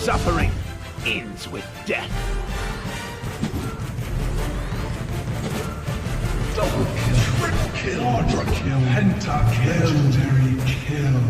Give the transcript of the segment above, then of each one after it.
Suffering ends with death. Double kill, triple kill, quadra kill, pentakill, legendary kill.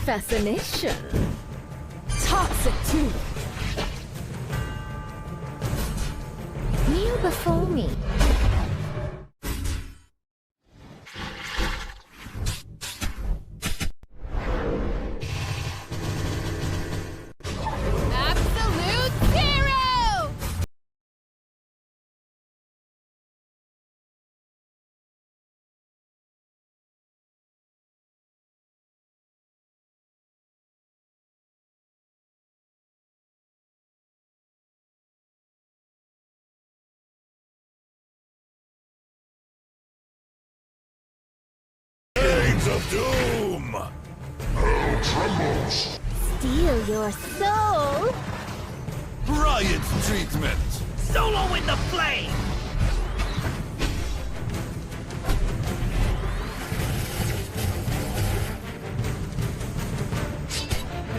Fascination. Toxic too. Kneel before me. Absolute zero! Of doom! Hell trembles. Steal your soul. Riot treatment! Solo in the flame!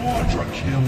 Quadra kill.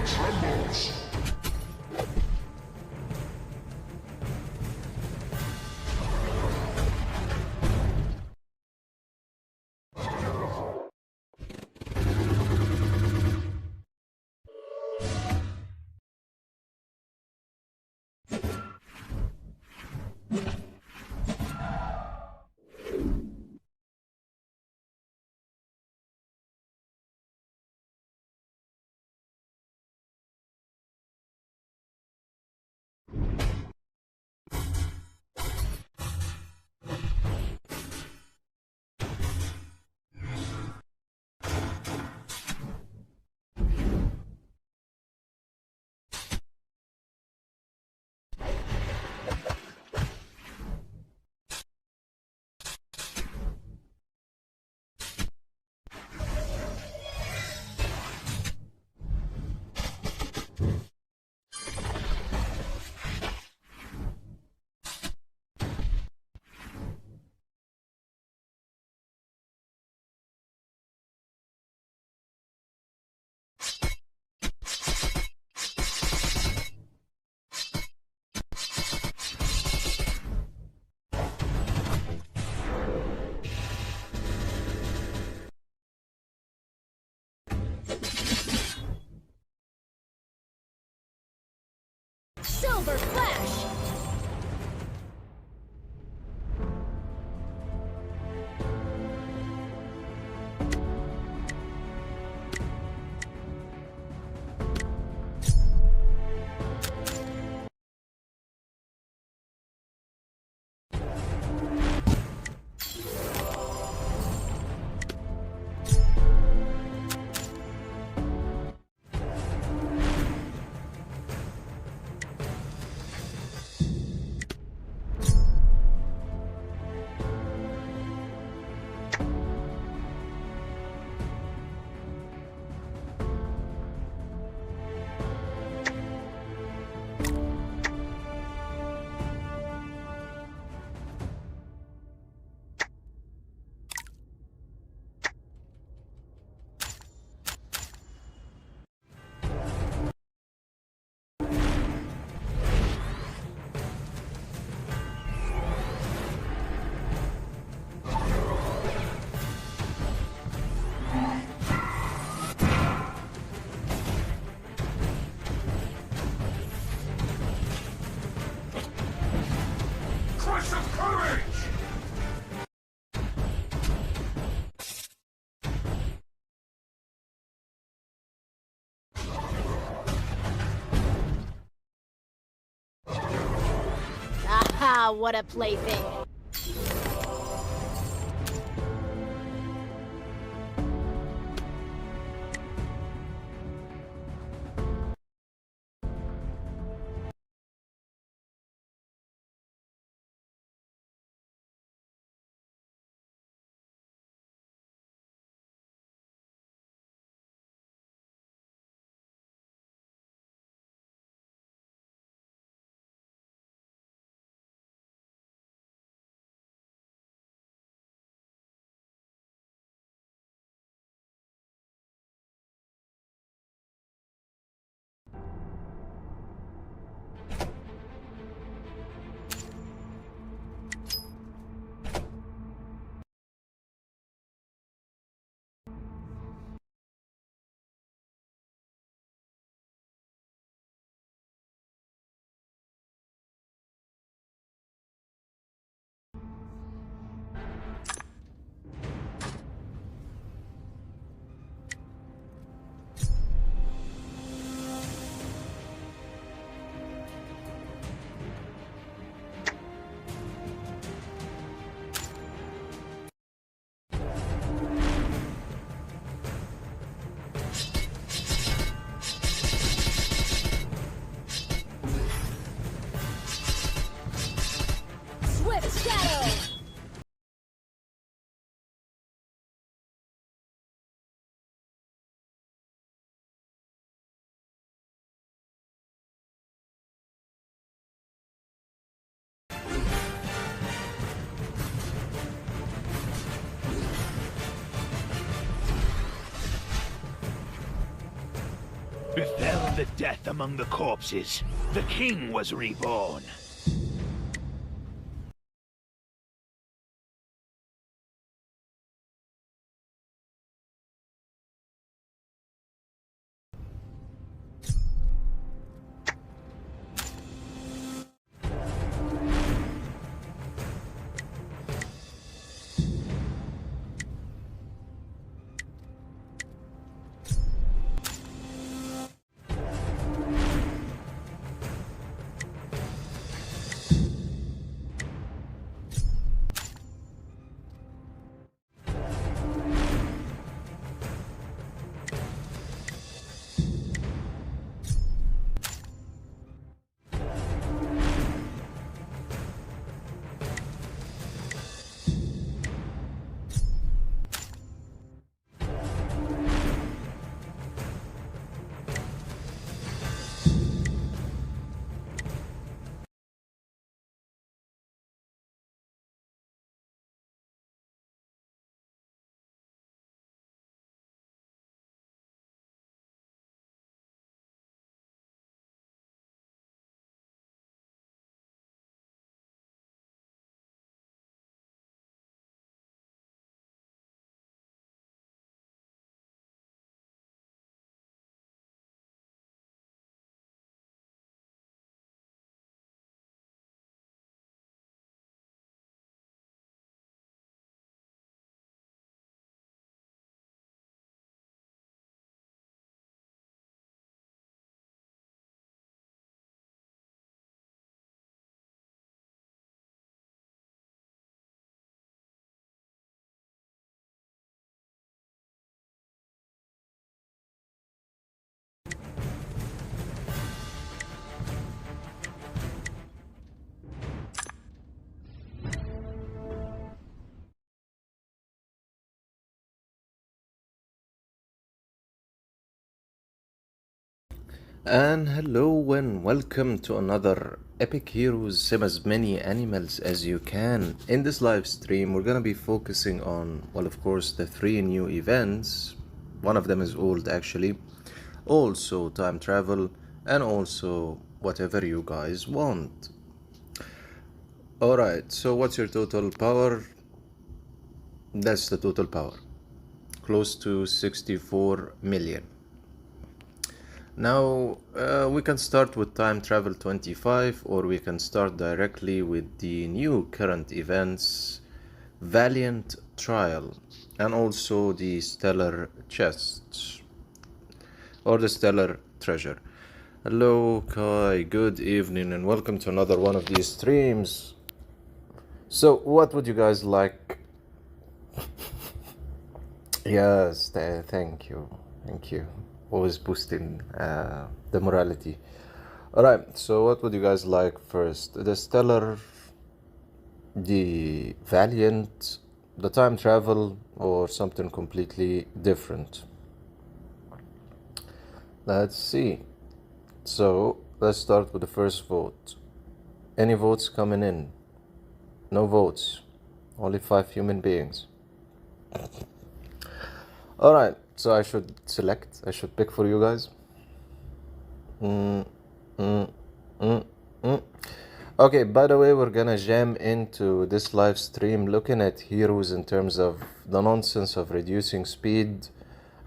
Trembles. Silver Flash! Ah, what a plaything. Swift shadow! Befell the death among the corpses. The king was reborn. And hello and welcome to another Epic Heroes Sim as many animals as you can. In this live stream we're gonna be focusing on, well, of course, the 3 new events. One of them is old actually. Also time travel and also whatever you guys want. Alright, so what's your total power? That's the total power. Close to 64 million. Now, we can start with time travel 25, or we can start directly with the new current events, Valiant trial, and also the stellar chests, or the stellar treasure. Hello Kai, good evening and welcome to another one of these streams. So what would you guys like? Yes, thank you, thank you. Always boosting the morality. All right, so what would you guys like first? The Stellar, the Valiant, the time travel, or something completely different? Let's see. So let's start with the first vote. Any votes coming in? No votes. Only 5 human beings. Alright, so I should pick for you guys. Okay, by the way, we're gonna jam into this live stream looking at heroes in terms of the nonsense of reducing speed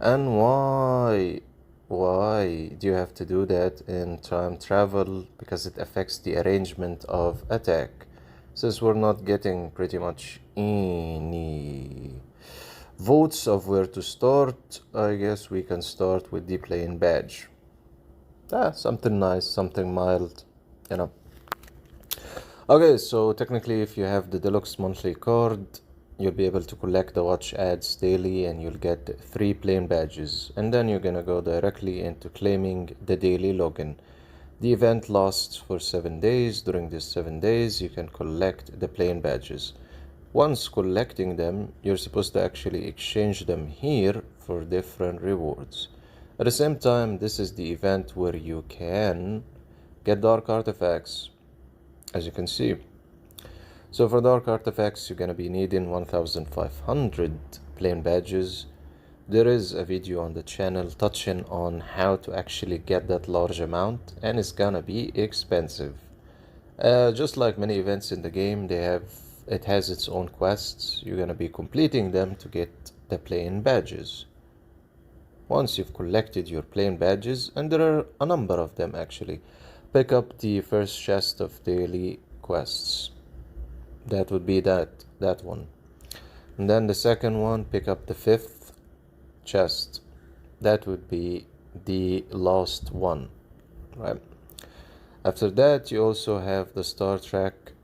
and why do you have to do that in time travel, because it affects the arrangement of attack. Since we're not getting pretty much any votes of where to start, I guess we can start with the plain badge. Something nice, something mild, you know. Okay, so technically if you have the deluxe monthly card, you'll be able to collect the watch ads daily and you'll get 3 plain badges, and then you're gonna go directly into claiming the daily login. The event lasts for 7 days. During these 7 days you can collect the plain badges. Once collecting them, you're supposed to actually exchange them here for different rewards. At the same time, this is the event where you can get dark artifacts, as you can see. So for dark artifacts, you're gonna be needing 1500 plain badges. There is a video on the channel touching on how to actually get that large amount, and it's gonna be expensive. Just like many events in the game, it has its own quests. You're gonna be completing them to get the plain badges. Once you've collected your plain badges, and there are a number of them actually, pick up the first chest of daily quests. That would be that one. And then the second one, pick up the 5th chest. That would be the last one, right? After that, you also have the Star Trek.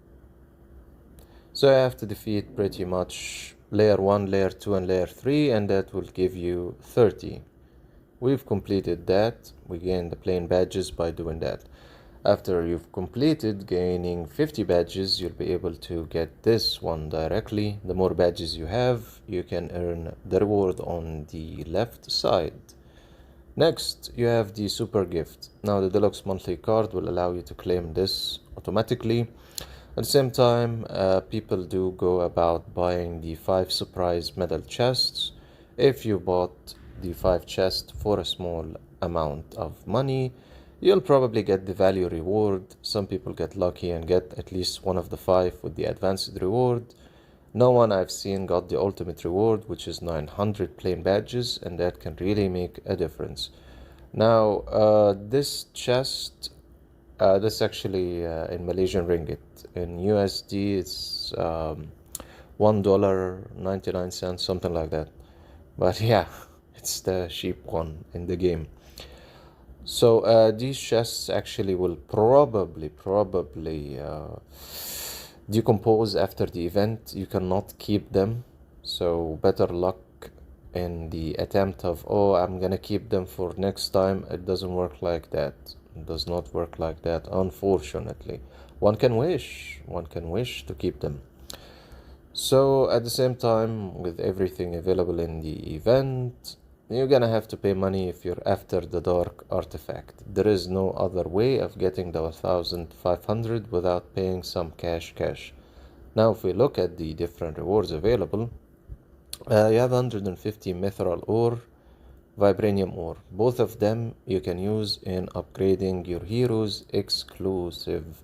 So you have to defeat pretty much layer 1, layer 2, and layer 3, and that will give you 30. We've completed that. We gain the plain badges by doing that. After you've completed gaining 50 badges, you'll be able to get this one directly. The more badges you have, you can earn the reward on the left side. Next, you have the super gift. Now the deluxe monthly card will allow you to claim this automatically. At the same time, people do go about buying the 5 surprise medal chests. If you bought the 5 chests for a small amount of money, you'll probably get the value reward. Some people get lucky and get at least one of the 5 with the advanced reward. No one I've seen got the ultimate reward, which is 900 plain badges, and that can really make a difference. Now, this chest, this actually in Malaysian ringgit. In USD, it's $1.99, something like that. But yeah, it's the cheap one in the game. So these chests actually will probably decompose after the event. You cannot keep them, so better luck in the attempt of, oh, I'm gonna keep them for next time. It doesn't work like that. It does not work like that, unfortunately. One can wish to keep them. So at the same time, with everything available in the event, you're gonna have to pay money if you're after the dark artifact. There is no other way of getting the 1500 without paying some cash. Now if we look at the different rewards available, you have 150 mithril ore, vibranium ore. Both of them you can use in upgrading your heroes exclusive,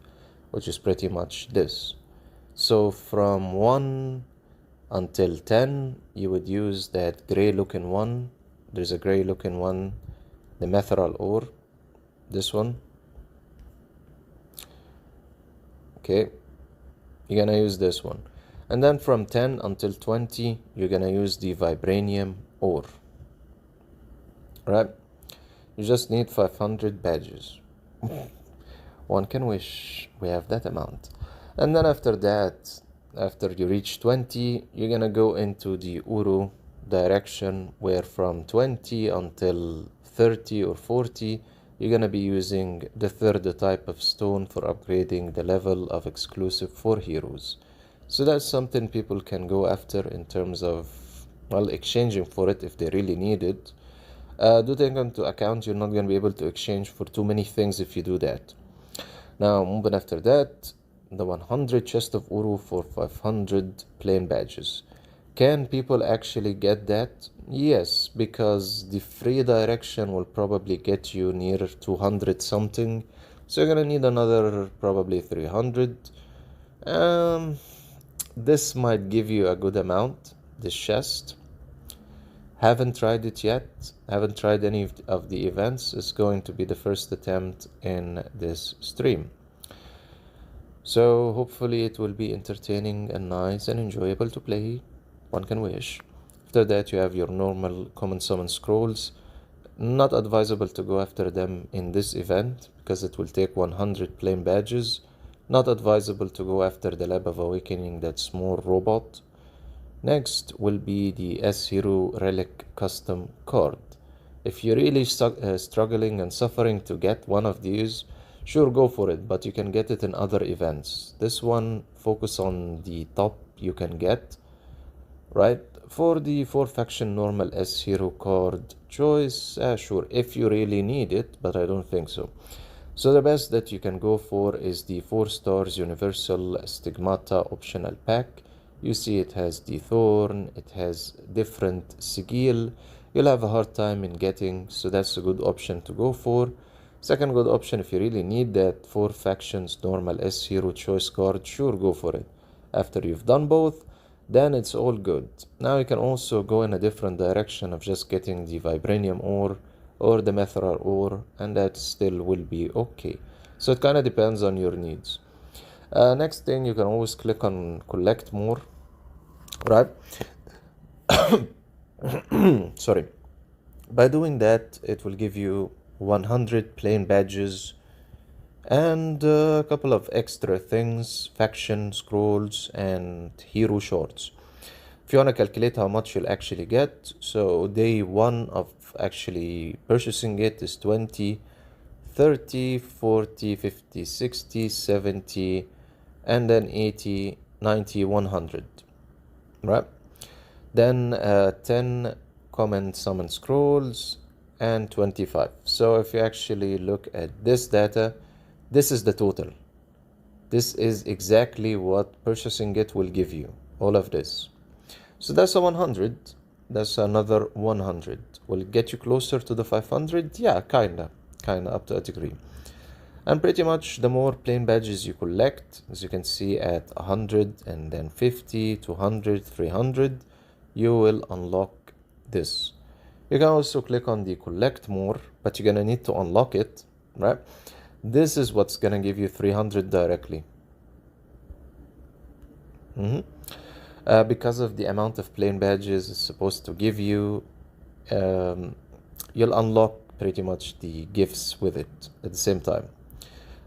which is pretty much this. So from 1 until 10, you would use that gray looking one. There's a gray looking one, the mithril ore, this one. Okay, you're gonna use this one. And then from 10 until 20, you're gonna use the vibranium ore. Right? You just need 500 badges. One can wish we have that amount. And then after that, after you reach 20, you're gonna go into the Uru direction, where from 20 until 30 or 40, you're gonna be using the third type of stone for upgrading the level of exclusive for heroes. So that's something people can go after in terms of, well, exchanging for it if they really need it. Do take into account you're not going to be able to exchange for too many things if you do that. Now, moving after that, the 100 chest of Uru for 500 plain badges. Can people actually get that? Yes, because the free direction will probably get you near 200 something. So you're going to need another probably 300. This might give you a good amount, this chest. Haven't tried it yet, haven't tried any of the events. It's going to be the first attempt in this stream. So hopefully it will be entertaining and nice and enjoyable to play, one can wish. After that you have your normal common summon scrolls. Not advisable to go after them in this event because it will take 100 plain badges. Not advisable to go after the Lab of Awakening, that's more robot. Next will be the S-Hero Relic Custom Card. If you're really struggling and suffering to get one of these, sure, go for it, but you can get it in other events. This one, focus on the top you can get, right? For the 4-faction normal S-Hero card choice, sure, if you really need it, but I don't think so. So the best that you can go for is the 4 stars Universal Stigmata optional pack. You see it has the Thorn, it has different Sigil. You'll have a hard time in getting, so that's a good option to go for. Second good option, if you really need that 4 factions normal S-Hero choice card, sure, go for it. After you've done both, then it's all good. Now you can also go in a different direction of just getting the Vibranium ore or the Methral ore, and that still will be okay. So it kind of depends on your needs. Next thing, you can always click on collect more, right? Sorry. By doing that, it will give you 100 plain badges and a couple of extra things, faction scrolls and hero shorts. If you want to calculate how much you'll actually get, so day 1 of actually purchasing it is 20, 30, 40, 50, 60, 70, and then 80, 90, 100, right? Then 10 common summon scrolls and 25. So if you actually look at this data, this is the total. This is exactly what purchasing it will give you, all of this. So that's a 100, that's another 100. Will it get you closer to the 500? Yeah, kinda up to a degree. And pretty much the more plain badges you collect, as you can see at 100 and then 50, 200, 300, you will unlock this. You can also click on the collect more, but you're gonna need to unlock it, right? This is what's gonna give you 300 directly. Because of the amount of plain badges it's supposed to give you, you'll unlock pretty much the gifts with it at the same time.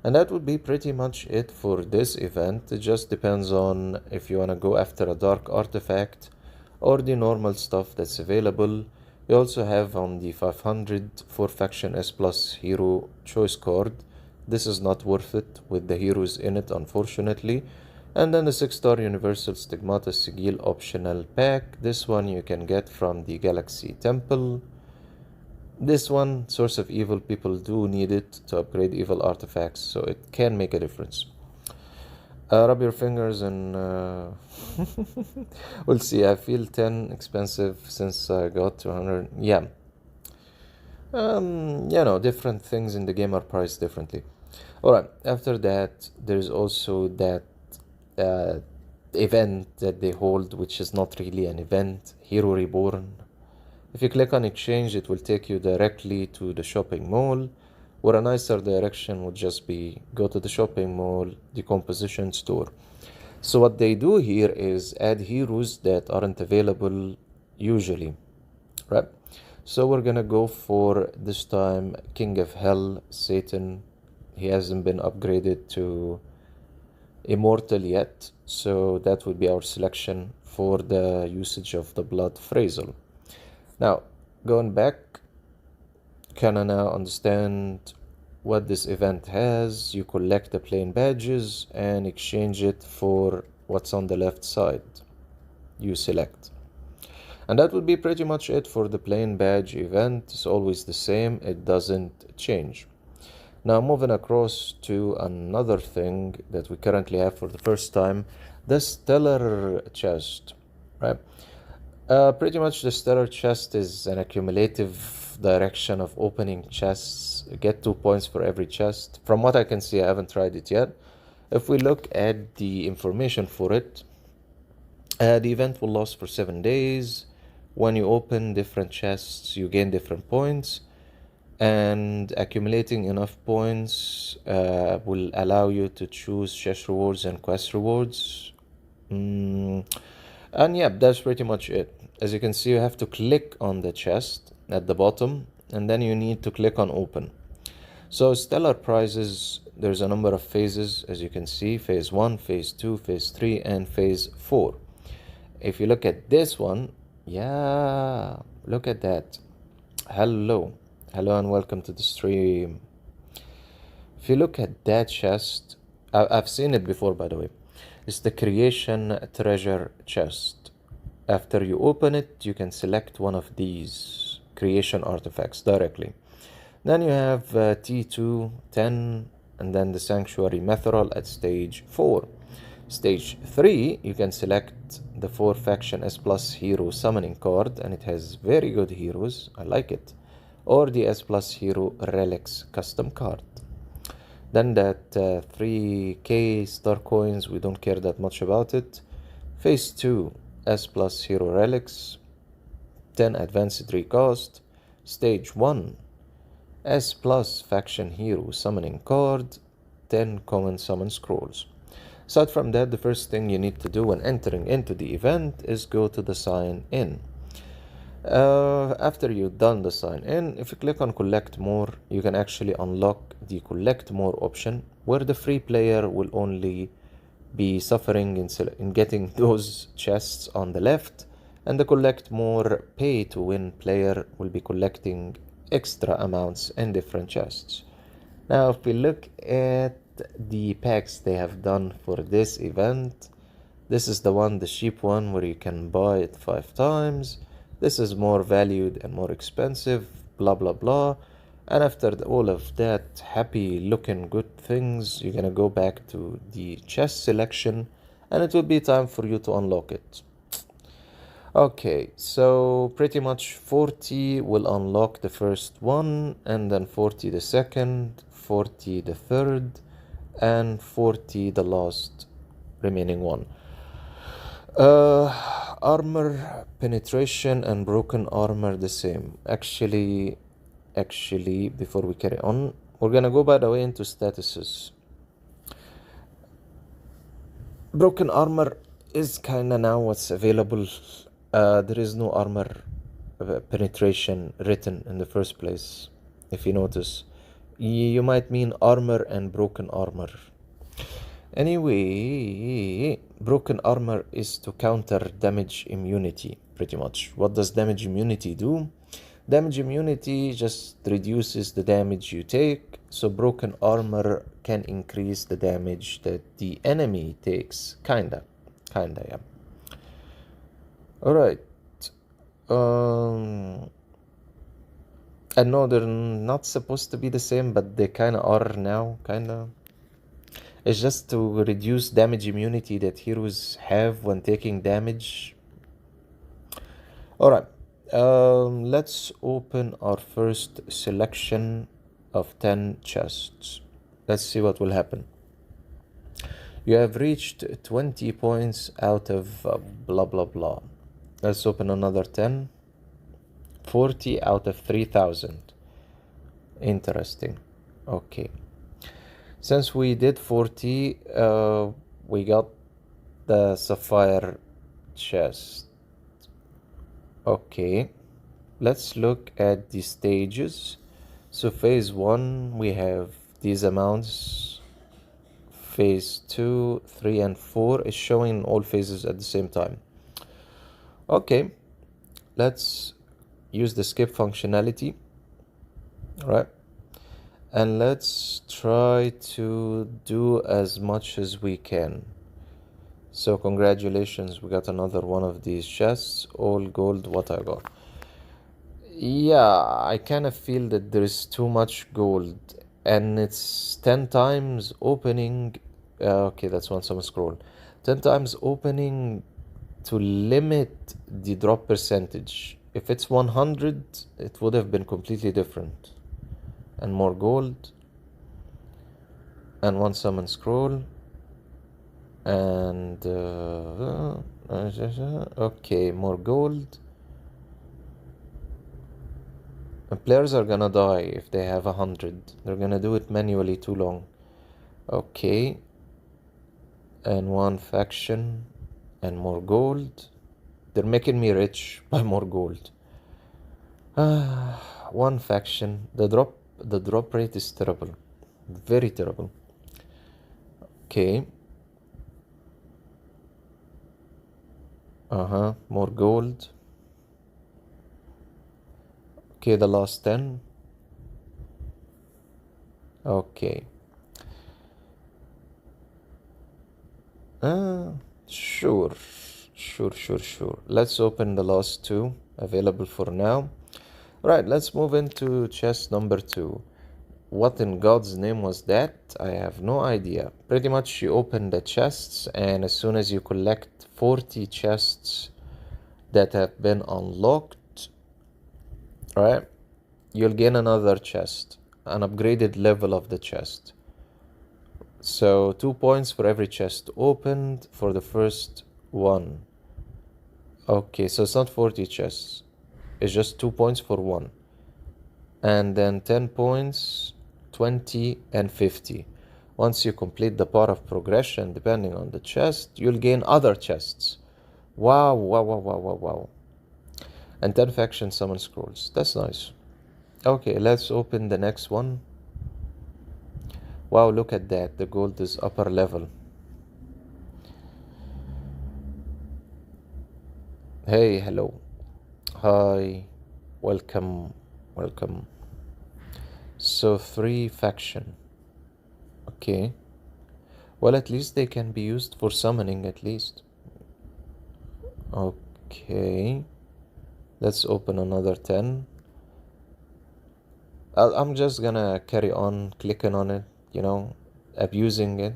And that would be pretty much it for this event. It just depends on if you want to go after a dark artifact or the normal stuff that's available. You also have on the 500 for faction S plus hero choice card. This is not worth it with the heroes in it, unfortunately. And then the 6-star Universal Stigmata Sigil optional pack. This one you can get from the Galaxy Temple. This one, Source of Evil, people do need it to upgrade evil artifacts, so it can make a difference. Rub your fingers and we'll see. I feel 10 expensive since I got 200. Yeah. Different things in the game are priced differently. Alright, after that, there's also that event that they hold, which is not really an event, Hero Reborn. If you click on exchange, it will take you directly to the shopping mall, where a nicer direction would just be go to the shopping mall, the composition store. So what they do here is add heroes that aren't available usually, right? So we're gonna go for this time King of Hell, Satan. He hasn't been upgraded to immortal yet, so that would be our selection for the usage of the blood phrasal. Now, going back, can I now understand what this event has? You collect the plain badges and exchange it for what's on the left side. You select. And that would be pretty much it for the plain badge event. It's always the same, it doesn't change. Now moving across to another thing that we currently have for the first time, the stellar chest, right? Pretty much the stellar chest is an accumulative direction of opening chests. You get 2 points for every chest. From what I can see, I haven't tried it yet. If we look at the information for it, the event will last for 7 days. When you open different chests, you gain different points, and accumulating enough points will allow you to choose chest rewards and quest rewards. And yeah, that's pretty much it. As you can see, you have to click on the chest at the bottom, and then you need to click on open. So stellar prizes, there's a number of phases, as you can see, phase 1, phase 2, phase 3, and phase 4. If you look at this one, yeah, look at that. Hello and welcome to the stream. If you look at that chest, I've seen it before, by the way. It's the creation treasure chest. After you open it, you can select one of these creation artifacts directly. Then you have T2, 10, and then the sanctuary methodol at stage 4. Stage 3, you can select the 4 faction S plus hero summoning card, and it has very good heroes, I like it, or the S plus hero relics custom card. Then that 3k star coins, we don't care that much about it. Phase 2, S plus hero relics, 10 advanced recost. Stage 1, S plus faction hero summoning card, 10 common summon scrolls. Aside from that, the first thing you need to do when entering into the event is go to the sign in. After you've done the sign in, if you click on collect more, you can actually unlock the collect more option, where the free player will only be suffering in getting those chests on the left, and the collect more pay to win player will be collecting extra amounts in different chests. Now if we look at the packs they have done for this event, this is the one, the cheap one, where you can buy it 5 times. This is more valued and more expensive, blah blah blah. And after all of that happy looking good things, you're gonna go back to the chest selection, and it will be time for you to unlock it. Okay, so pretty much 40 will unlock the first one, and then 40 the second, 40 the third, and 40 the last remaining one. Armor penetration and broken armor the same. Actually, before we carry on, we're gonna go by the way into statuses. Broken armor is kinda now what's available. There is no armor penetration written in the first place. If you notice, you might mean armor and broken armor. Anyway, broken armor is to counter damage immunity, pretty much. What does damage immunity do? Damage immunity just reduces the damage you take, so broken armor can increase the damage that the enemy takes. Kinda, yeah. Alright. I know they're not supposed to be the same, but they kinda are now, kinda. It's just to reduce damage immunity that heroes have when taking damage. Alright, let's open our first selection of 10 chests. Let's see what will happen. You have reached 20 points out of blah blah blah. Let's open another 10. 40 out of 3000. Interesting. Okay. Since we did 40, we got the sapphire chest. Okay. Let's look at the stages. So phase 1, we have these amounts. phase 2, 3, and 4 is showing in all phases at the same time. Okay, let's use the skip functionality, right? And let's try to do as much as we can. So congratulations, we got another one of these chests, all gold. What I got? Yeah, I kind of feel that there is too much gold, and it's 10 times opening. Okay, that's one summon scroll. 10 times opening to limit the drop percentage. If it's 100, it would have been completely different. And more gold, and one summon scroll, and okay, more gold. And players are gonna die if they have 100. They're gonna do it manually too long. Okay, and one faction, and more gold. They're making me rich by more gold. One faction. The drop rate is terrible, very terrible. Okay. More gold. Okay, the last 10. Okay. Sure. Let's open the last 2 available for now. Right, let's move into chest number 2. What in God's name was that? I have no idea. Pretty much you open the chests, and as soon as you collect 40 chests that have been unlocked, right, you'll gain another chest, an upgraded level of the chest. So 2 points for every chest opened for the first one. Okay, so it's not 40 chests. It's just 2 points for one. And then 10 points, 20, and 50. Once you complete the part of progression, depending on the chest, you'll gain other chests. Wow. And 10 faction summon scrolls. That's nice. Okay, let's open the next one. Wow, look at that. The gold is upper level. Hey, hello. Hi. Welcome. So 3 faction. Okay. Well, at least they can be used for summoning, at least. Okay. Let's open another 10. I'm just gonna carry on clicking on it, abusing it.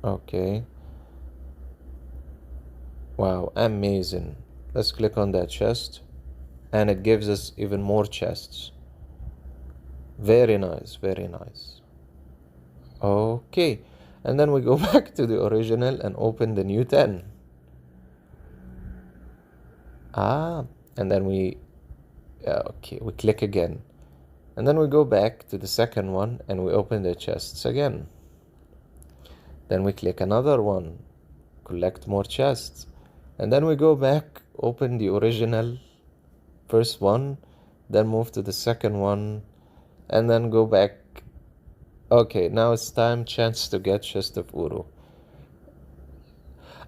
Okay. Wow, amazing. Let's click on that chest, and it gives us even more chests. Very nice. Okay, and then we go back to the original and open the new 10. And then we click again, and then we go back to the second one and we open the chests again. Then we click another one, collect more chests, and then we go back, open the original first one, then move to the second one, and then go back. Okay, now it's time chance to get chest of Uru.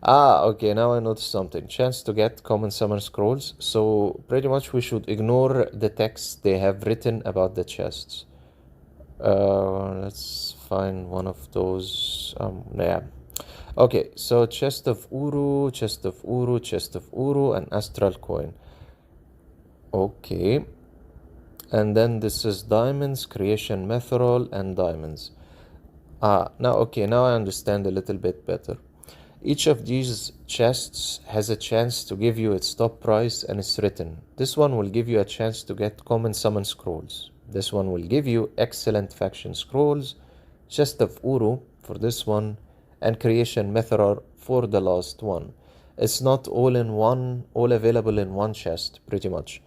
Okay, now I noticed something. Chance to get common summon scrolls. So pretty much we should ignore the text they have written about the chests. Let's find one of those. Yeah. Okay, so chest of Uru, and astral coin. Okay. And then this is diamonds, creation methodol, and diamonds. Now I understand a little bit better. Each of these chests has a chance to give you its top price, and it's written. This one will give you a chance to get common summon scrolls. This one will give you excellent faction scrolls, chest of Uru for this one, and creation methodol for the last one. It's not all in one, all available in one chest, pretty much.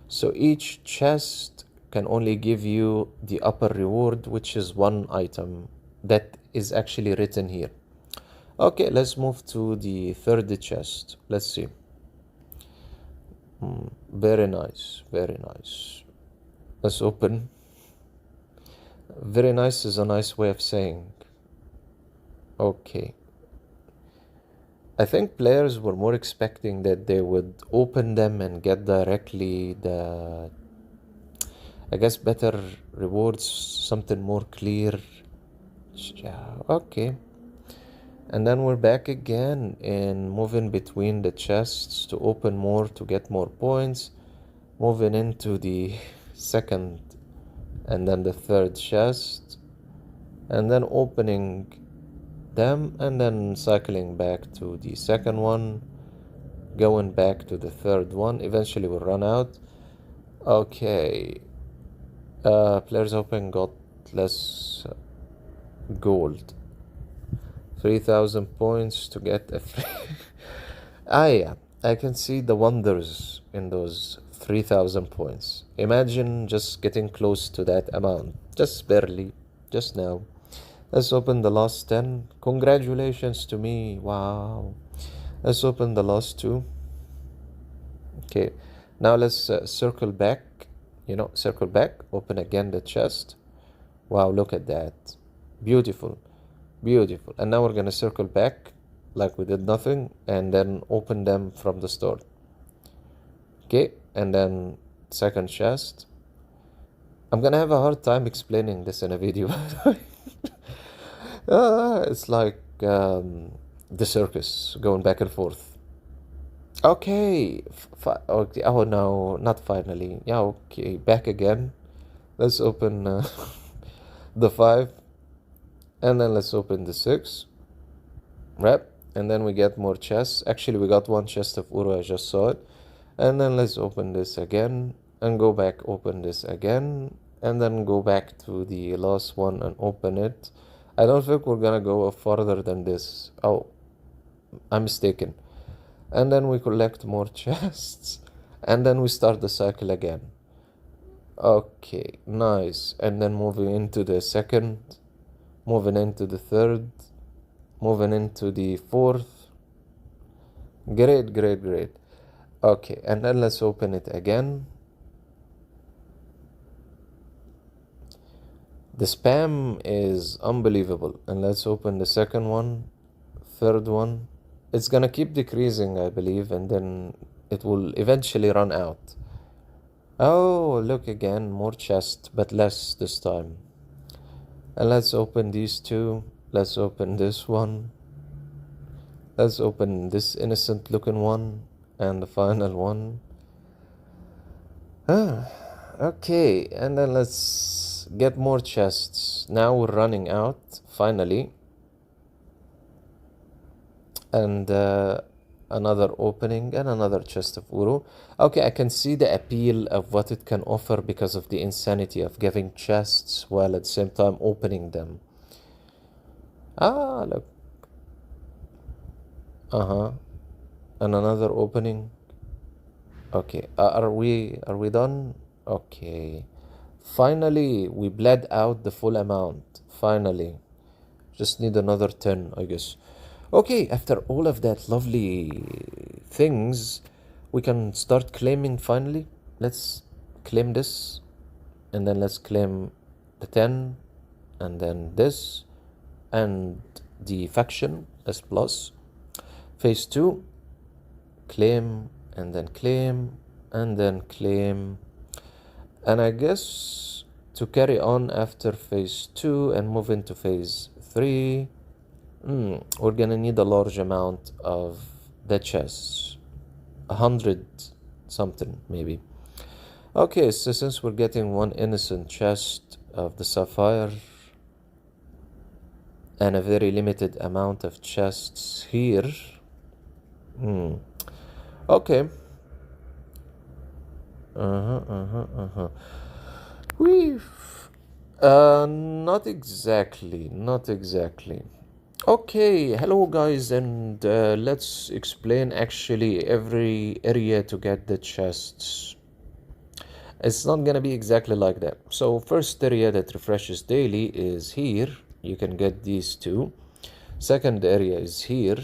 So each chest can only give you the upper reward, which is one item that is actually written here. Okay, let's move to the third chest. Let's see. Very nice. Let's open. Very nice is a nice way of saying. Okay. I think players were more expecting that they would open them and get directly the, I guess, better rewards, something more clear. Yeah, okay. And then we're back again in moving between the chests to open more to get more points. Moving into the second and then the third chest. And then opening them and then cycling back to the second one. Going back to the third one. Eventually we'll run out. Okay. Players open got less gold. 3,000 points to get a free. Yeah, I can see the wonders in those 3,000 points. Imagine just getting close to that amount. Just barely. Just now. Let's open the last 10. Congratulations to me. Wow. Let's open the last 2. Okay. Now let's circle back. Circle back. Open again the chest. Wow, look at that. Beautiful. Beautiful. And now we're going to circle back like we did nothing and then open them from the start. Okay. And then second chest. I'm going to have a hard time explaining this in a video. It's like the circus going back and forth. Okay. Okay. Oh no, not finally. Yeah, okay. Back again. Let's open the 5. And then let's open the 6. Right? And then we get more chests. Actually, we got 1 chest of Uru. I just saw it. And then let's open this again. And go back, open this again. And then go back to the last one and open it. I don't think we're gonna go further than this. Oh, I'm mistaken. And then we collect more chests. And then we start the cycle again. Okay, nice. And then moving into the second. Moving into the third. Moving into the fourth. Great, great, great. Okay, and then let's open it again. The spam is unbelievable. And let's open the second one. Third one. It's gonna keep decreasing, I believe, and then it will eventually run out. Oh, look again, more chest, but less this time. And let's open these 2. Let's open this one. Let's open this innocent looking one. And the final one. Okay, and then let's get more chests. Now we're running out, finally. And another opening and another chest of Uru. Okay, I can see the appeal of what it can offer because of the insanity of giving chests while at the same time opening them. Ah, look. And another opening. Okay, are we done? Okay. Finally, we bled out the full amount. Finally. Just need another 10, I guess. Okay, after all of that lovely things, we can start claiming finally. Let's claim this. And then let's claim the 10. And then this. And the faction S+. Phase 2. Claim. And then claim. And then claim. And I guess to carry on after phase 2 and move into phase 3, we're gonna need a large amount of the chests. 100 something maybe. Okay, so since we're getting 1 innocent chest of the sapphire and a very limited amount of chests here. Okay. Not exactly. Okay, hello guys, and let's explain actually every area to get the chests. It's not gonna be exactly like that. So first area that refreshes daily is here. You can get these 2. Second area is here,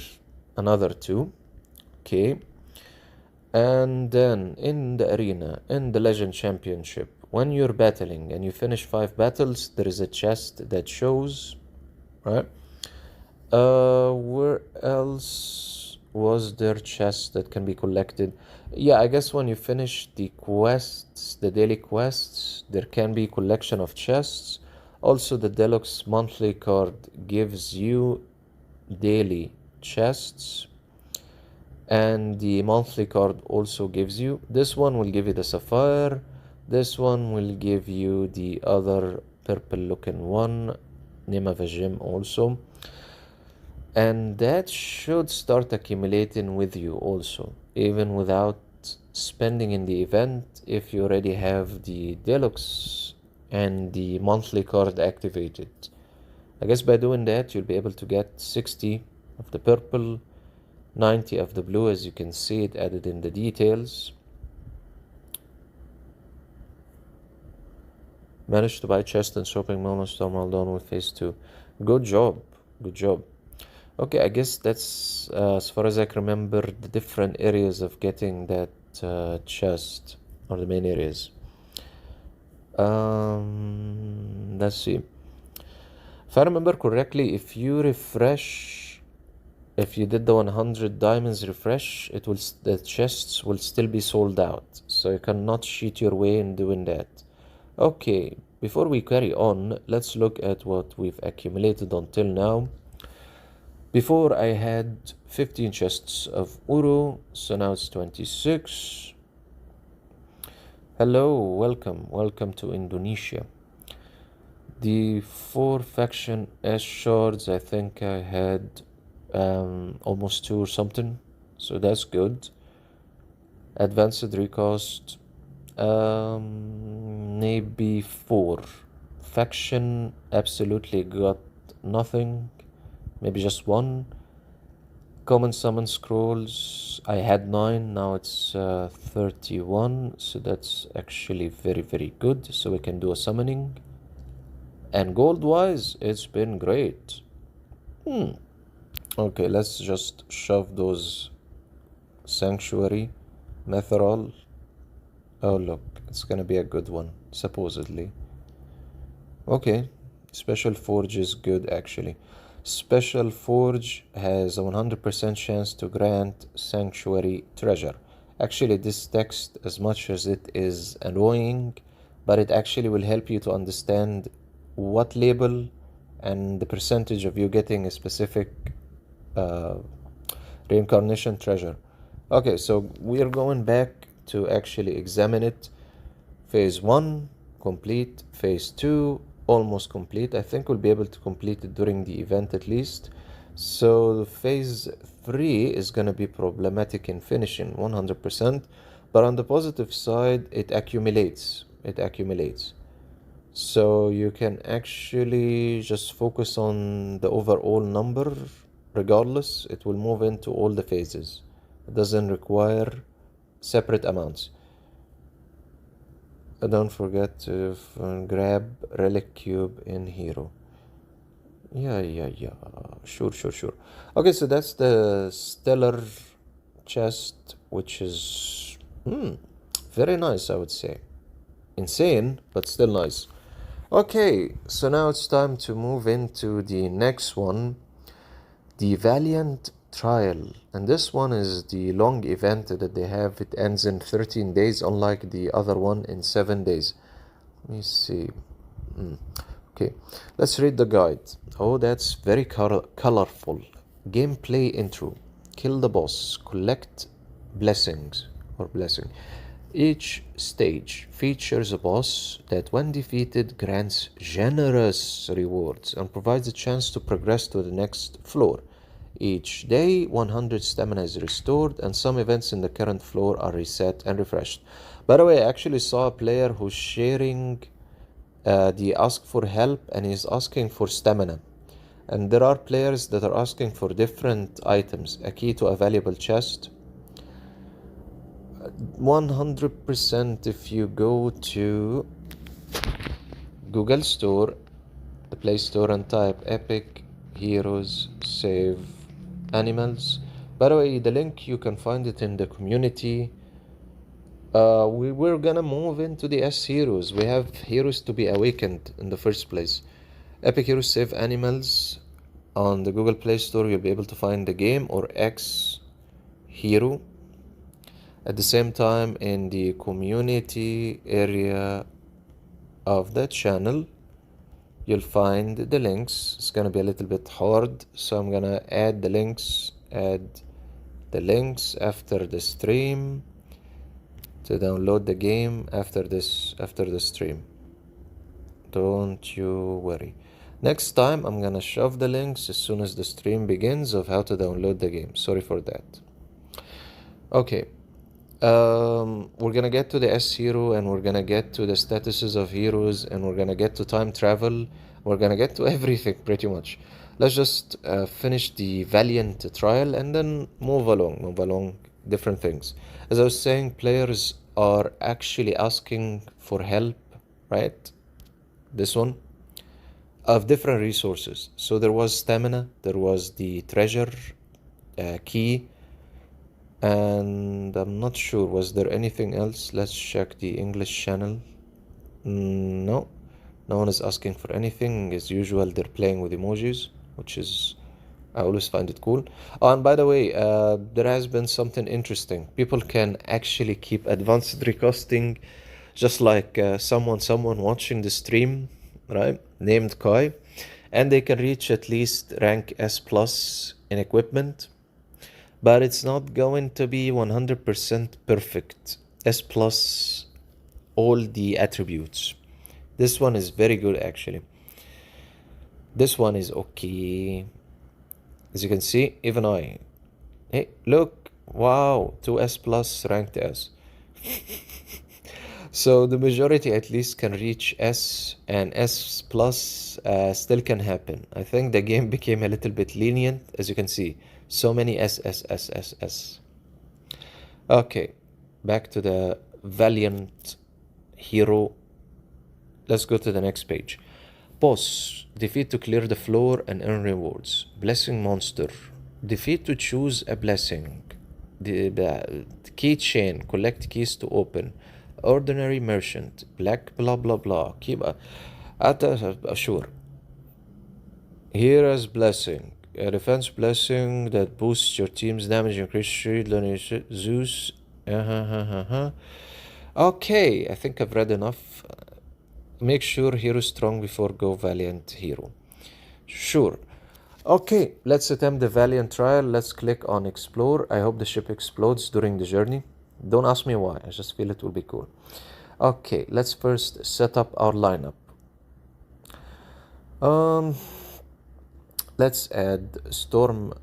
another 2. Okay. And then in the arena, in the Legend Championship, when you're battling and you finish 5 battles, there is a chest that shows, right? Where else was there chests that can be collected? Yeah, I guess when you finish the quests, the daily quests, there can be collection of chests. Also, the deluxe monthly card gives you daily chests, and the monthly card also gives you, this one will give you the sapphire, this one will give you the other purple looking one, name of a gem also, and that should start accumulating with you also, even without spending in the event, if you already have the deluxe and the monthly card activated. I guess by doing that you'll be able to get 60 of the purple, 90 of the blue, as you can see it added in the details. Managed to buy chest and shopping mall and storm all done with phase 2. Good job, good job. Okay, I guess that's as far as I can remember the different areas of getting that chest, or the main areas. Let's see. If I remember correctly, if you refresh, if you did the 100 diamonds refresh, it will, the chests will still be sold out, so you cannot cheat your way in doing that. Okay, before we carry on, let's look at what we've accumulated until now. Before I had 15 chests of Uru, so now it's 26. Hello, welcome to Indonesia. The 4 faction S shards, I think I had almost 2 or something, so that's good. Advanced recost, maybe 4. Faction absolutely got nothing, maybe just 1. Common summon scrolls, I had 9, now it's 31, so that's actually very good, so we can do a summoning. And gold wise, it's been great. Okay, let's just shove those sanctuary metherol. Oh look, it's gonna be a good one, supposedly. Okay, special forge is good actually. Special forge has a 100% chance to grant sanctuary treasure. Actually, this text, as much as it is annoying, but it actually will help you to understand what label and the percentage of you getting a specific reincarnation treasure. Okay, so we are going back to actually examine it. Phase 1 complete, phase 2 almost complete. I think we'll be able to complete it during the event at least. So phase 3 is going to be problematic in finishing 100%, but on the positive side, it accumulates. So you can actually just focus on the overall number. Regardless, it will move into all the phases. It doesn't require separate amounts. Don't forget to grab relic cube in hero. Yeah, sure. Okay, so that's the stellar chest, which is very nice, I would say. Insane, but still nice. Okay, so now it's time to move into the next one, the Valiant trial, and this one is the long event that they have. It ends in 13 days, unlike the other one in 7 days. Let me see. Okay, let's read the guide. Oh, that's very colorful. Gameplay intro. Kill the boss. Collect blessings or blessing. Each stage features a boss that, when defeated, grants generous rewards and provides a chance to progress to the next floor. Each day, 100 stamina is restored, and some events in the current floor are reset and refreshed. By the way, I actually saw a player who's sharing the ask for help, and he's asking for stamina. And there are players that are asking for different items, a key to a valuable chest. 100% if you go to Google Store, the Play Store, and type Epic Heroes Save Animals. By the way, the link you can find it in the community we were gonna move into the S heroes. We have heroes to be awakened in the first place. Epic Heroes Save Animals on the Google Play Store. You'll be able to find the game or X hero. At the same time, in the community area of that channel, you'll find the links. It's gonna be a little bit hard, so I'm gonna add the links after the stream to download the game after the stream. Don't you worry. Next time I'm gonna shove the links as soon as the stream begins of how to download the game. Sorry for that. Okay. We're gonna get to the S hero, and we're gonna get to the statuses of heroes, and we're gonna get to time travel. We're gonna get to everything pretty much. Let's just finish the Valiant trial and then move along different things. As I was saying, players are actually asking for help, right? This one of different resources. So there was stamina, there was the treasure key, and I'm not sure, was there anything else? Let's check the English channel. No one is asking for anything. As usual, they're playing with emojis, which is, I always find it cool. Oh, and by the way, there has been something interesting. People can actually keep advanced recasting, just like someone watching the stream, right, named Kai, and they can reach at least rank S plus in equipment. But it's not going to be 100% perfect. S plus all the attributes. This one is very good actually. This one is okay. As you can see, even I. Hey, look. Wow, 2 S plus ranked S. So the majority at least can reach S, and S plus still can happen. I think the game became a little bit lenient, as you can see. So many S. Okay, back to the Valiant hero. Let's go to the next page. Boss, defeat to clear the floor and earn rewards. Blessing monster, defeat to choose a blessing. The keychain, collect keys to open. Ordinary merchant, black blah blah blah. Keep sure. Hero's blessing, a defense blessing that boosts your team's damage, increase shield, Zeus. Okay, I think I've read enough. Make sure hero strong before go Valiant hero. Sure. Okay, let's attempt the Valiant trial. Let's click on explore. I hope the ship explodes during the journey. Don't ask me why, I just feel it will be cool. Okay, let's first set up our lineup. Let's add Storm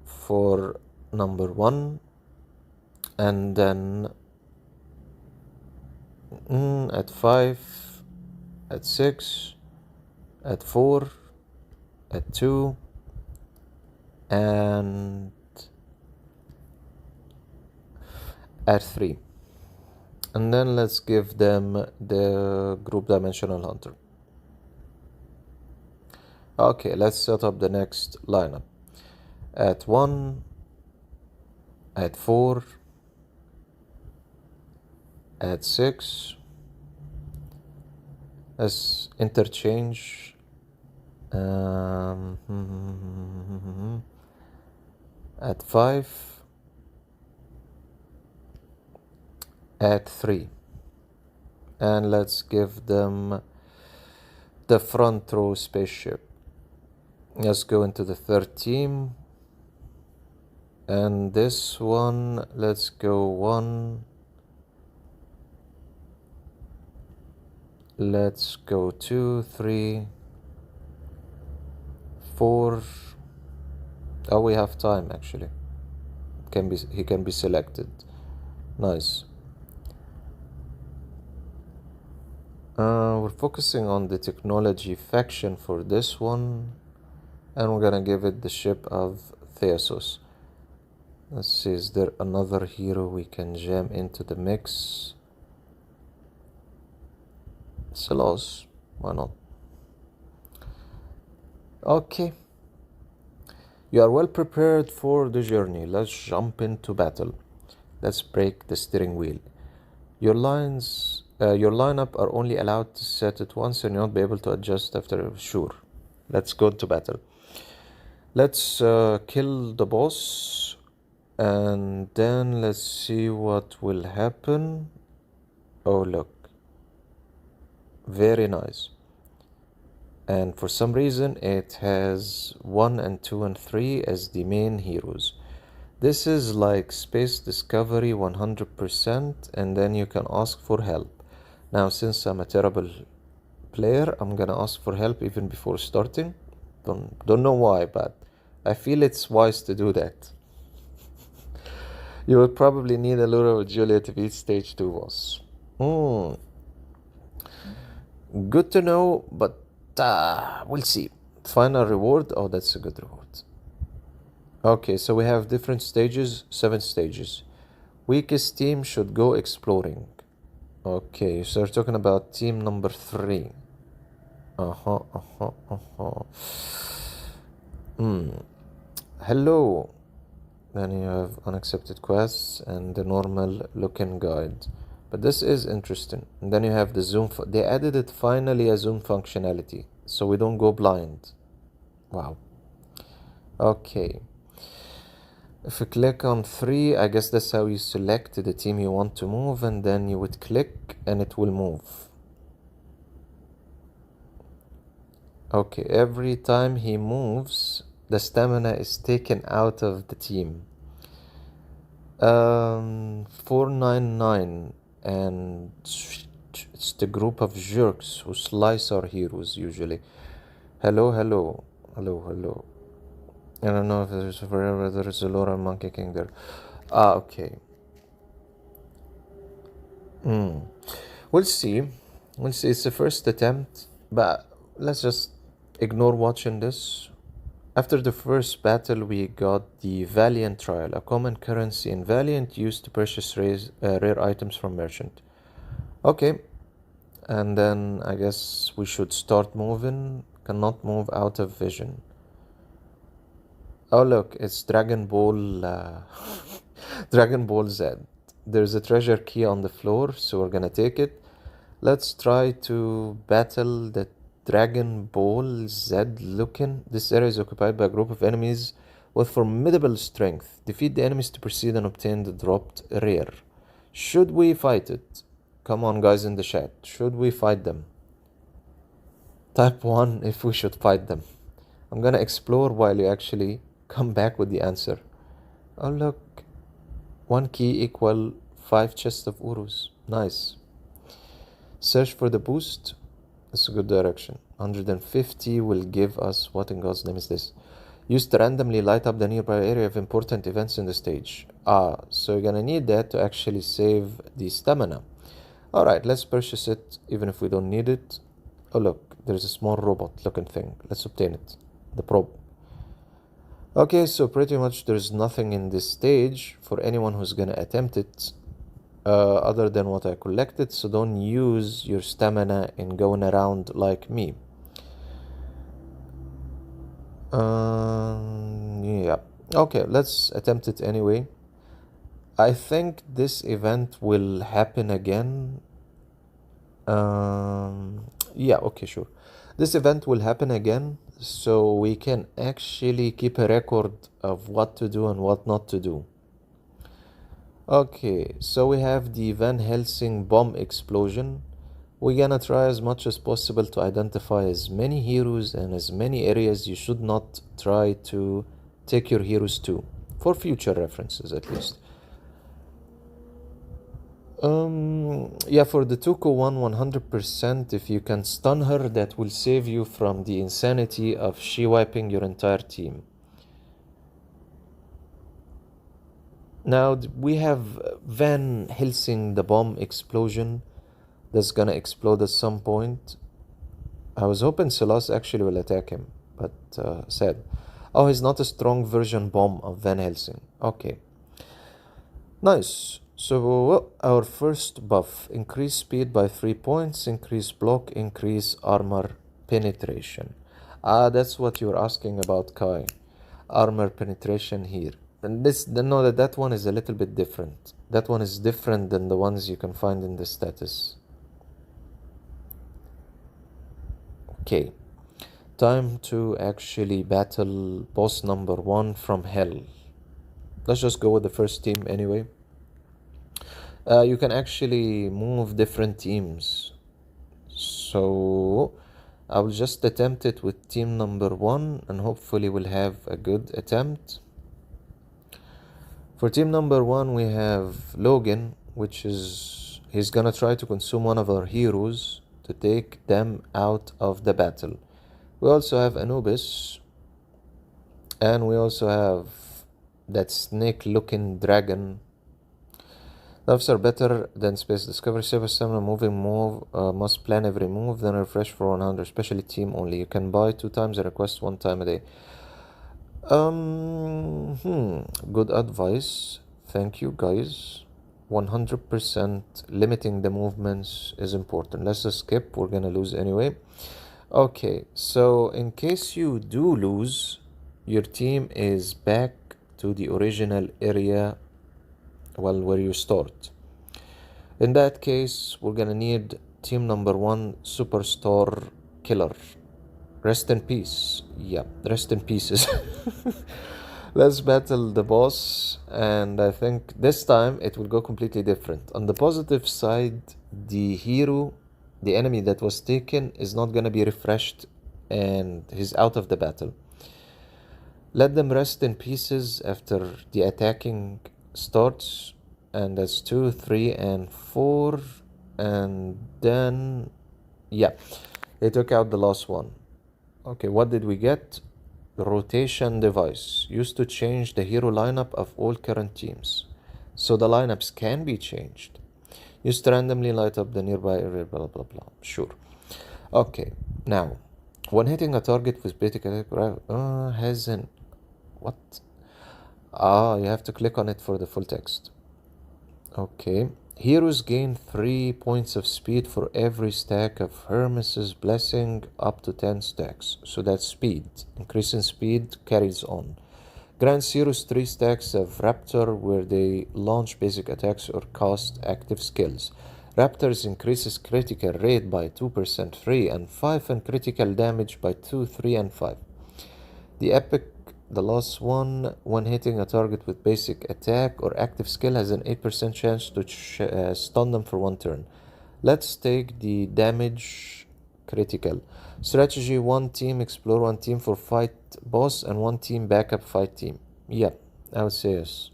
for number 1, and then at 5, at 6, at 4, at 2, and at 3. And then let's give them the group dimensional hunter. Okay, let's set up the next lineup. At 1, at 4, at 6. Let's interchange. At 5. At 3, and let's give them the front row spaceship. Let's go into the third team, and this one, let's go 1, let's go 2, 3, 4. Oh, we have time actually. He can be selected. Nice. We're focusing on the technology faction for this one, and we're gonna give it the ship of Theosos. Let's see, is there another hero we can jam into the mix? Silas, why not? Okay. You are well prepared for the journey. Let's jump into battle. Let's break the steering wheel. Your your lineup are only allowed to set it once and you'll not be able to adjust after. Sure. Let's go to battle. Let's kill the boss and then let's see what will happen. Oh, look. Very nice. And for some reason it has 1 and 2 and 3 as the main heroes. This is like space discovery 100%, and then you can ask for help. Now since I'm a terrible player, I'm gonna ask for help even before starting. Don't know why, but I feel it's wise to do that. You would probably need a lure with Julia to beat stage 2 boss. Good to know, but we'll see. Final reward. Oh, that's a good reward. Okay, so we have different stages, 7 stages. Weakest team should go exploring. Okay, so we're talking about team number 3. Hello. Then you have unaccepted quests and the normal looking guide. But this is interesting. And then you have the zoom. They added it finally a zoom functionality, so we don't go blind. Wow. Okay. If you click on 3, I guess that's how you select the team you want to move, and then you would click and it will move. Okay, every time he moves, the stamina is taken out of the team. 499, and it's the group of jerks who slice our heroes usually. Hello. I don't know if there's forever, there's a lot of Monkey King there. Okay. We'll see. It's the first attempt, but let's just ignore watching this. After the first battle, we got the Valiant trial, a common currency in Valiant used to purchase rare items from merchant. Okay. And then I guess we should start moving. Cannot move out of vision. Oh look, it's Dragon Ball Dragon Ball Z. There's a treasure key on the floor, so we're gonna take it. Let's try to battle the Dragon Ball Z looking. This area is occupied by a group of enemies with formidable strength. Defeat the enemies to proceed and obtain the dropped rare. Should we fight it? Come on guys in the chat. Should we fight them? Type 1 if we should fight them. I'm gonna explore while you actually come back with the answer. Oh look, 1 key equal 5 chests of Urus. Nice. Search for the boost. That's a good direction. 150 will give us, what in God's name is this? Used to randomly light up the nearby area of important events in the stage. So you're gonna need that to actually save the stamina. Alright, let's purchase it even if we don't need it. Oh look, there's a small robot looking thing. Let's obtain it. The probe. Okay, so pretty much there's nothing in this stage for anyone who's gonna attempt it other than what I collected, so don't use your stamina in going around like me. Yeah. Okay, let's attempt it anyway. I think this event will happen again. Yeah, okay, sure. This event will happen again, so we can actually keep a record of what to do and what not to do. Okay, so we have the Van Helsing bomb explosion. We're gonna try as much as possible to identify as many heroes and as many areas you should not try to take your heroes to, for future references at least. Yeah, for the Toku one, 100%, if you can stun her, that will save you from the insanity of she-wiping your entire team. Now, we have Van Helsing, the bomb explosion that's gonna explode at some point. I was hoping Silas actually will attack him, but sad. Oh, he's not a strong version bomb of Van Helsing. Okay. Nice. So our first buff, increase speed by 3 points, increase block, increase armor penetration. That's what you're asking about, Kai. Armor penetration here. And that one is a little bit different. That one is different than the ones you can find in the status. Okay, time to actually battle boss number 1 from hell. Let's just go with the first team anyway. You can actually move different teams. So I will just attempt it with team number 1 and hopefully we'll have a good attempt. For team number 1 we have Logan, which is he's gonna try to consume one of our heroes to take them out of the battle. We also have Anubis, and we also have that snake looking dragon. Loves are better than space discovery. Save a stamina moving move. Must plan every move, then refresh for 100. Especially team only. You can buy 2 times and request 1 time a day. Good advice. Thank you, guys. 100% limiting the movements is important. Let's just skip. We're gonna lose anyway. Okay, so in case you do lose, your team is back to the original area, well, where you start. In that case, we're gonna need team number 1, Superstar Killer. Rest in peace. Yeah, rest in pieces. Let's battle the boss, and I think this time it will go completely different. On the positive side, the hero, the enemy that was taken, is not gonna be refreshed and he's out of the battle. Let them rest in pieces after the attacking starts, and that's 2, 3, and 4, and then yeah, they took out the last one. Okay, what did we get? The rotation device used to change the hero lineup of all current teams, so the lineups can be changed. Used to randomly light up the nearby area, blah blah blah. Sure. Okay, now when hitting a target with basic attack, has an what? You have to click on it for the full text. Okay. Heroes gain 3 points of speed for every stack of Hermes's Blessing, up to 10 stacks. So that's speed. Increasing speed carries on. Grants heroes 3 stacks of Raptor, where they launch basic attacks or cast active skills. Raptors increases critical rate by 2% free and 5 and critical damage by 2, 3, and 5. The epic, the last one, when hitting a target with basic attack or active skill, has an 8% chance to stun them for 1 turn. Let's take the damage critical. Strategy: 1 team explore, 1 team for fight boss, and 1 team backup fight team. Yeah, I would say yes.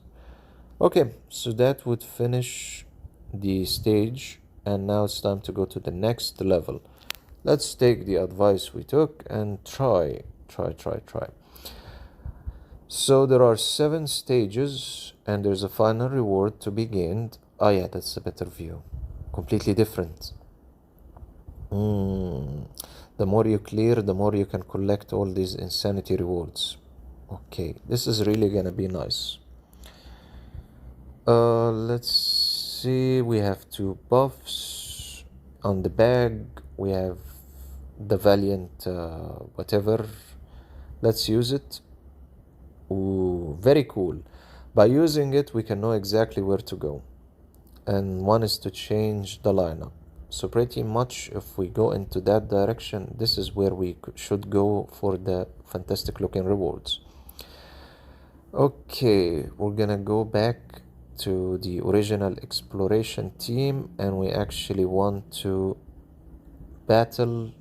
Okay, so that would finish the stage, and now it's time to go to the next level. Let's take the advice we took and try. So there are 7 stages, and there's a final reward to be gained. Oh yeah, that's a better view. Completely different. The more you clear, the more you can collect all these insanity rewards. Okay, this is really gonna be nice. Let's see, we have 2 buffs on the bag. We have the Valiant whatever. Let's use it. Ooh, very cool. By using it, we can know exactly where to go. And one is to change the lineup. So pretty much if we go into that direction, this is where we should go for the fantastic looking rewards. Okay, we're gonna go back to the original exploration team, and we actually want to battle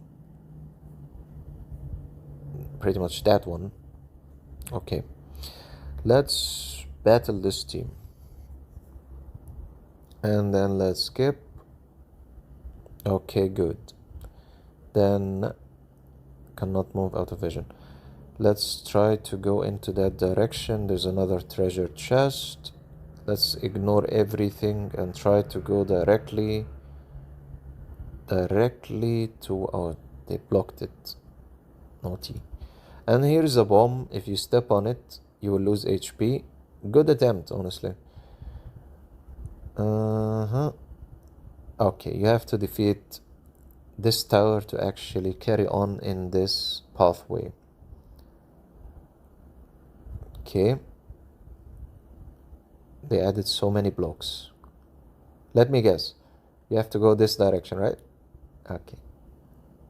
pretty much that one. Okay, let's battle this team, and then let's skip. Okay, good. Then cannot move out of vision. Let's try to go into that direction. There's another treasure chest. Let's ignore everything and try to go directly to... oh, they blocked it. Naughty. And here's a bomb. If you step on it, you will lose HP. Good attempt, honestly. Okay, you have to defeat this tower to actually carry on in this pathway. Okay. They added so many blocks. Let me guess. You have to go this direction, right? Okay.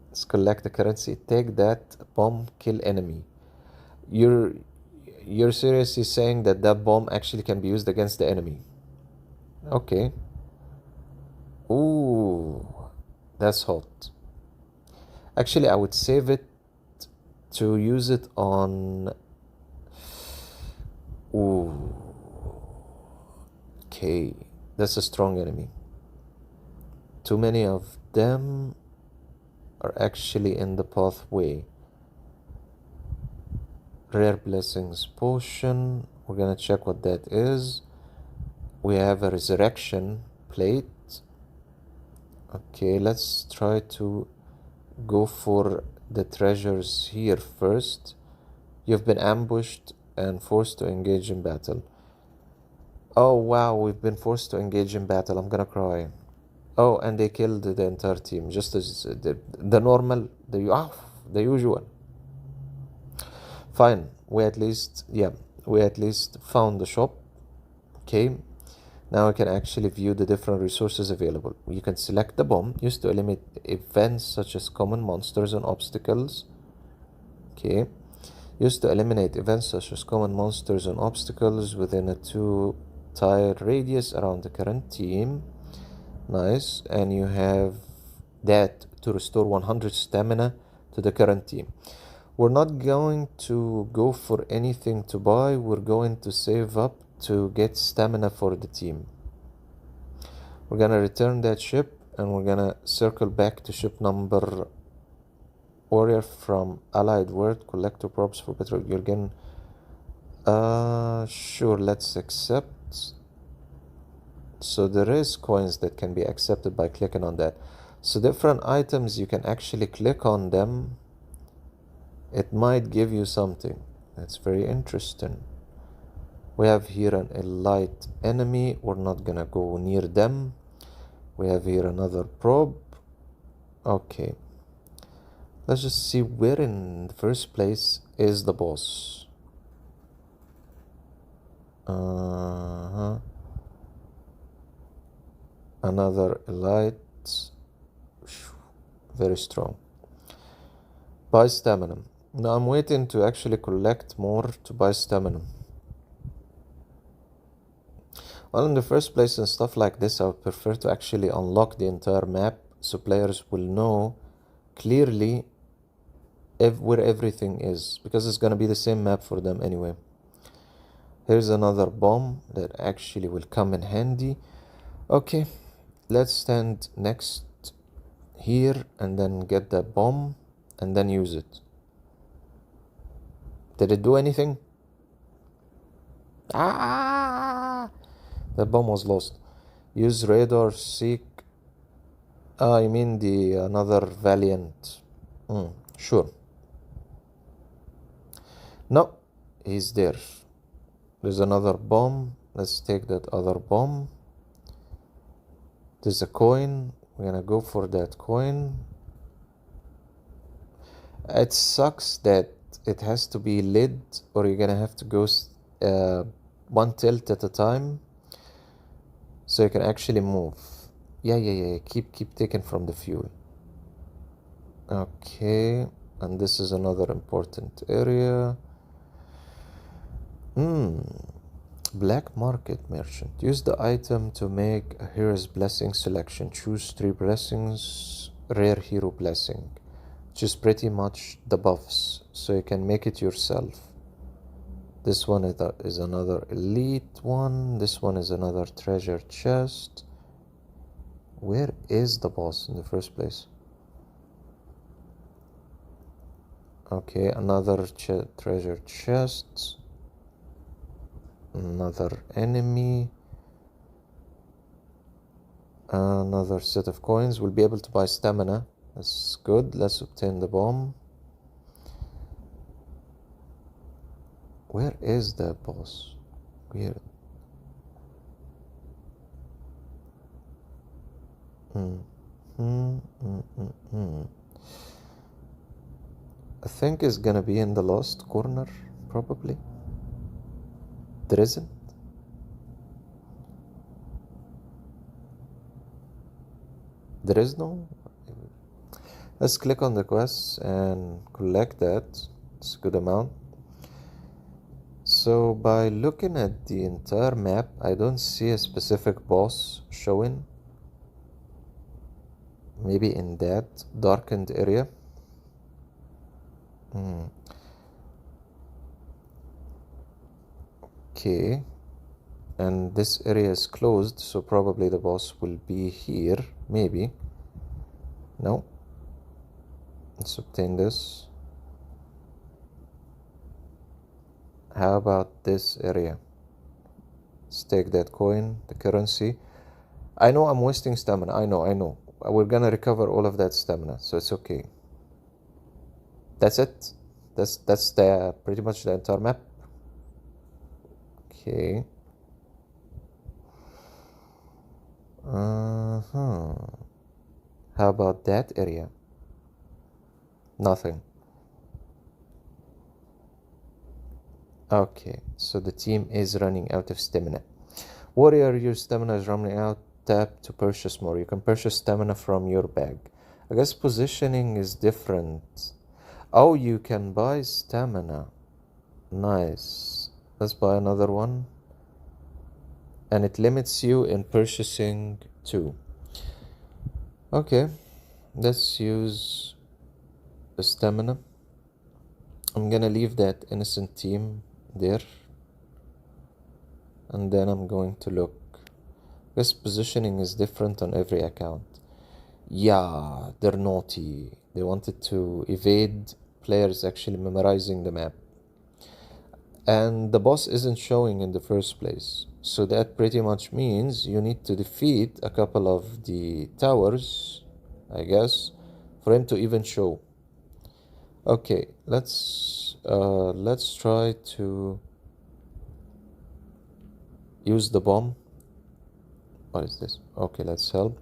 Let's collect the currency. Take that bomb, kill enemy. You're seriously saying that that bomb actually can be used against the enemy? Okay. Ooh, that's hot. Actually, I would save it to use it on... Ooh. Okay, that's a strong enemy. Too many of them are actually in the pathway. Rare blessings potion. We're gonna check what that is. We have a resurrection plate. Okay, let's try to go for the treasures here first. You've been ambushed and forced to engage in battle. Oh wow, we've been forced to engage in battle. I'm gonna cry. Oh, and they killed the entire team, just as the normal, the usual. Fine, we at least found the shop. Okay, now we can actually view the different resources available. You can select the bomb, used to eliminate events such as common monsters and obstacles. Okay, used to eliminate events such as common monsters and obstacles within a 2-tile radius around the current team. Nice. And you have that to restore 100 stamina to the current team. We're not going to go for anything to buy. We're going to save up to get stamina for the team. We're gonna return that ship and we're gonna circle back to ship number warrior from allied world. Collector props for better. You're getting sure, let's accept. So there is coins that can be accepted by clicking on that. So different items, you can actually click on them. It might give you something. That's very interesting. We have here an elite enemy. We're not gonna go near them. We have here another probe. Okay. Let's just see where in the first place is the boss. Another elite. Very strong. Buy stamina. Now I'm waiting to actually collect more to buy stamina. Well, in the first place and stuff like this, I would prefer to actually unlock the entire map so players will know clearly where everything is, because it's gonna be the same map for them anyway. Here's another bomb that actually will come in handy. Okay, let's stand next here and then get that bomb and then use it. Did it do anything? The bomb was lost. Use radar, seek. You mean the another Valiant. Sure. No, he's there. There's another bomb. Let's take that other bomb. There's a coin. We're gonna go for that coin. It sucks that it has to be lit, or you're gonna have to go one tilt at a time so you can actually move. Yeah. Keep taking from the fuel. Okay, and this is another important area. Black market merchant. Use the item to make a hero's blessing selection. Choose 3 blessings, rare hero blessing, which is pretty much the buffs, so you can make it yourself. This one is another elite one. This one is another treasure chest. Where is the boss in the first place? Okay, another treasure chest. Another enemy. Another set of coins. We'll be able to buy stamina. That's good. Let's obtain the bomb. Where is the boss? Weird. I think it's gonna be in the last corner, probably. There isn't? There is no. Let's click on the quests and collect that. It's a good amount. So by looking at the entire map, I don't see a specific boss showing. Maybe in that darkened area. Okay. And this area is closed, so probably the boss will be here. Maybe. No. Let's obtain this. How about this area? Let's take that coin, the currency. I know I'm wasting stamina. I know. We're gonna recover all of that stamina, so it's okay. That's it. That's the pretty much the entire map. Okay. How about that area? Nothing. Okay, so the team is running out of stamina. Warrior, your stamina is running out. Tap to purchase more. You can purchase stamina from your bag. I guess positioning is different. Oh, you can buy stamina. Nice. Let's buy another one. And it limits you in purchasing 2. Okay, let's use the stamina. I'm gonna leave that innocent team there. And then I'm going to look. This positioning is different on every account. Yeah, they're naughty. They wanted to evade players actually memorizing the map. And the boss isn't showing in the first place. So that pretty much means you need to defeat a couple of the towers, I guess, for him to even show. Okay, let's try to use the bomb. What is this? Okay, let's help.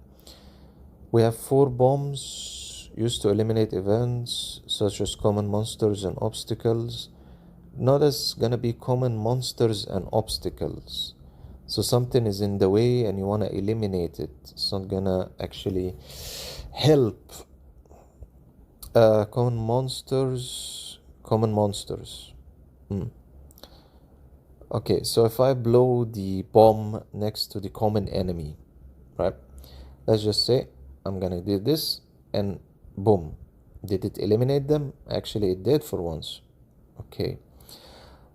We have 4 bombs used to eliminate events such as common monsters and obstacles. Notice gonna be common monsters and obstacles. So something is in the way and you wanna eliminate it. It's not gonna actually help. Common monsters. Okay, so if I blow the bomb next to the common enemy, right? Let's just say I'm gonna do this and boom. Did it eliminate them? Actually, it did for once. Okay.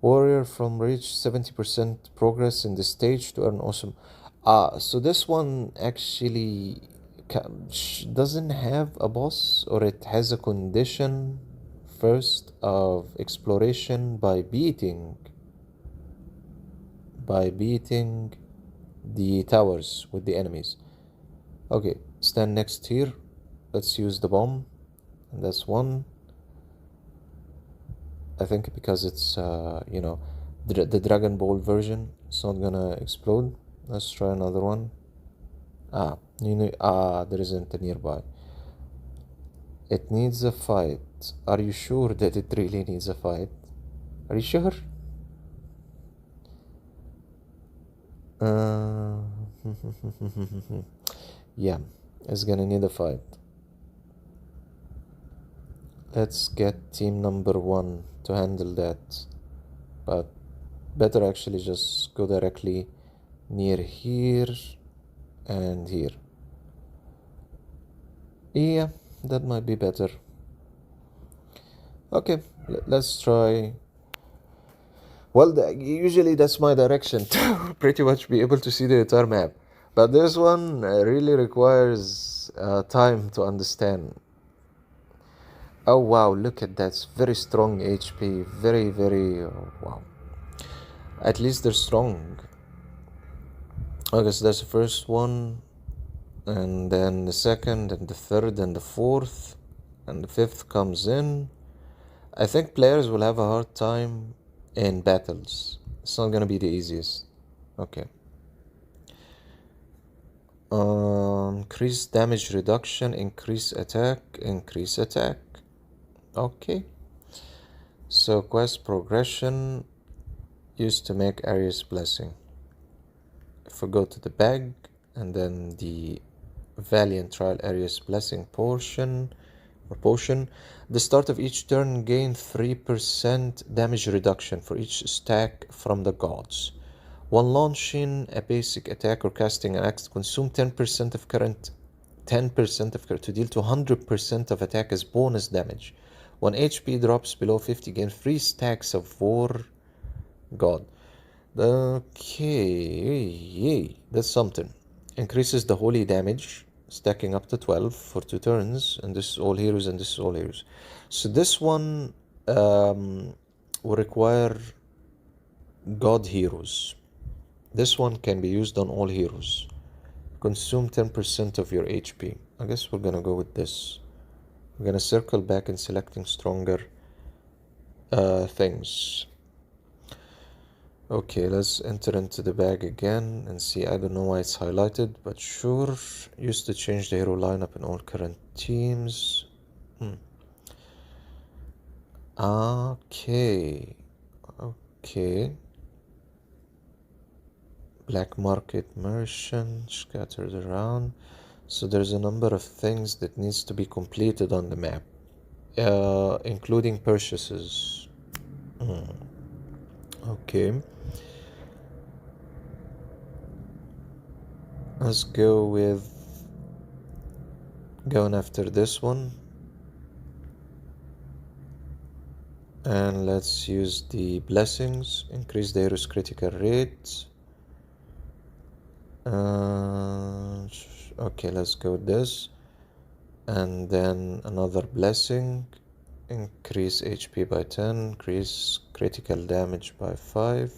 Warrior from reach 70% progress in the stage to earn awesome. So this one actually doesn't have a boss, or it has a condition first of exploration by beating the towers with the enemies. Okay, stand next here. Let's use the bomb. And that's one. I think because it's the Dragon Ball version, it's not gonna explode. Let's try another one. There isn't a nearby. It needs a fight. Are you sure that it really needs a fight? Are you sure? Yeah, it's gonna need a fight. Let's get team number 1 to handle that. But better actually just go directly near here and here. Yeah, that might be better. Okay, let's try. Well, usually that's my direction to pretty much be able to see the entire map. But this one really requires time to understand. Oh wow, look at that. Very strong HP. Very, very... wow. At least they're strong. Okay, so that's the first one. And then the second, and the third, and the fourth. And the fifth comes in. I think players will have a hard time in battles. It's not gonna be the easiest. Okay. Increase damage reduction, increase attack. Okay. So quest progression used to make Arius Blessing. If we go to the bag and then the Valiant Trial Areas Blessing Potion. The start of each turn, gain 3% damage reduction for each stack from the gods. When launching a basic attack or casting an axe, consume 10% of current to deal to 100% of attack as bonus damage. When HP drops below 50, gain 3 stacks of War God. Okay, that's something. Increases the holy damage, stacking up to 12 for 2 turns, and this is all heroes and this is all heroes. So this one will require god heroes. This one can be used on all heroes. Consume 10% of your HP. I guess we're gonna go with this. We're gonna circle back in selecting stronger things. Okay, let's enter into the bag again and see. I don't know why it's highlighted, but sure. Used to change the hero lineup in all current teams. Okay. Black market merchant scattered around. So there's a number of things that needs to be completed on the map, including purchases. Okay. Let's go with going after this one. And let's use the blessings, increase the hero's critical rate. Okay, let's go with this. And then another blessing, increase HP by 10, increase critical damage by 5.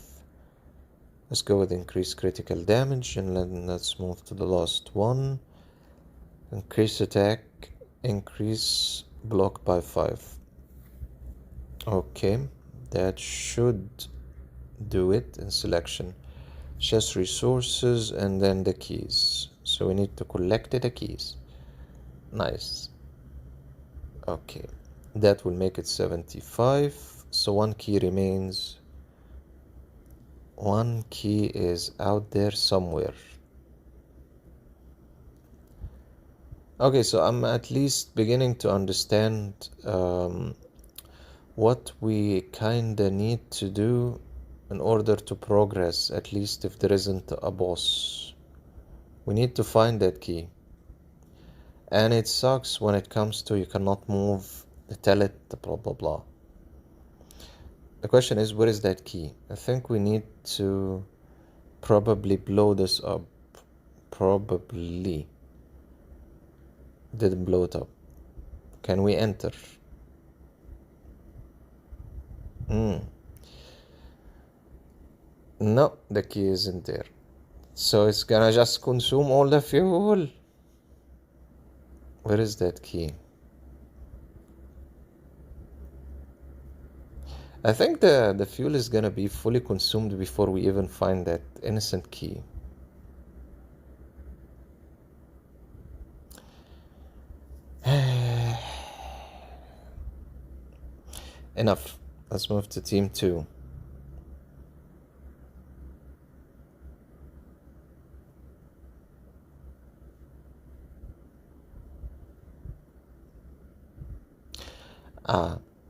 Let's go with increase critical damage, and then let's move to the last one. Increase attack, increase block by 5. Okay, that should do it in selection. Chest resources and then the keys. So we need to collect the keys. Nice. Okay, that will make it 75. So 1 key remains. 1 key is out there somewhere. Okay, so I'm at least beginning to understand what we kinda need to do in order to progress, at least if there isn't a boss. We need to find that key. And it sucks when it comes to you cannot move, tell it, blah blah blah. The question is, where is that key? I think we need to probably blow this up. Probably. Didn't blow it up. Can we enter? No, the key isn't there. So it's gonna just consume all the fuel. Where is that key? I think the fuel is gonna be fully consumed before we even find that innocent key. Enough. Let's move to team 2.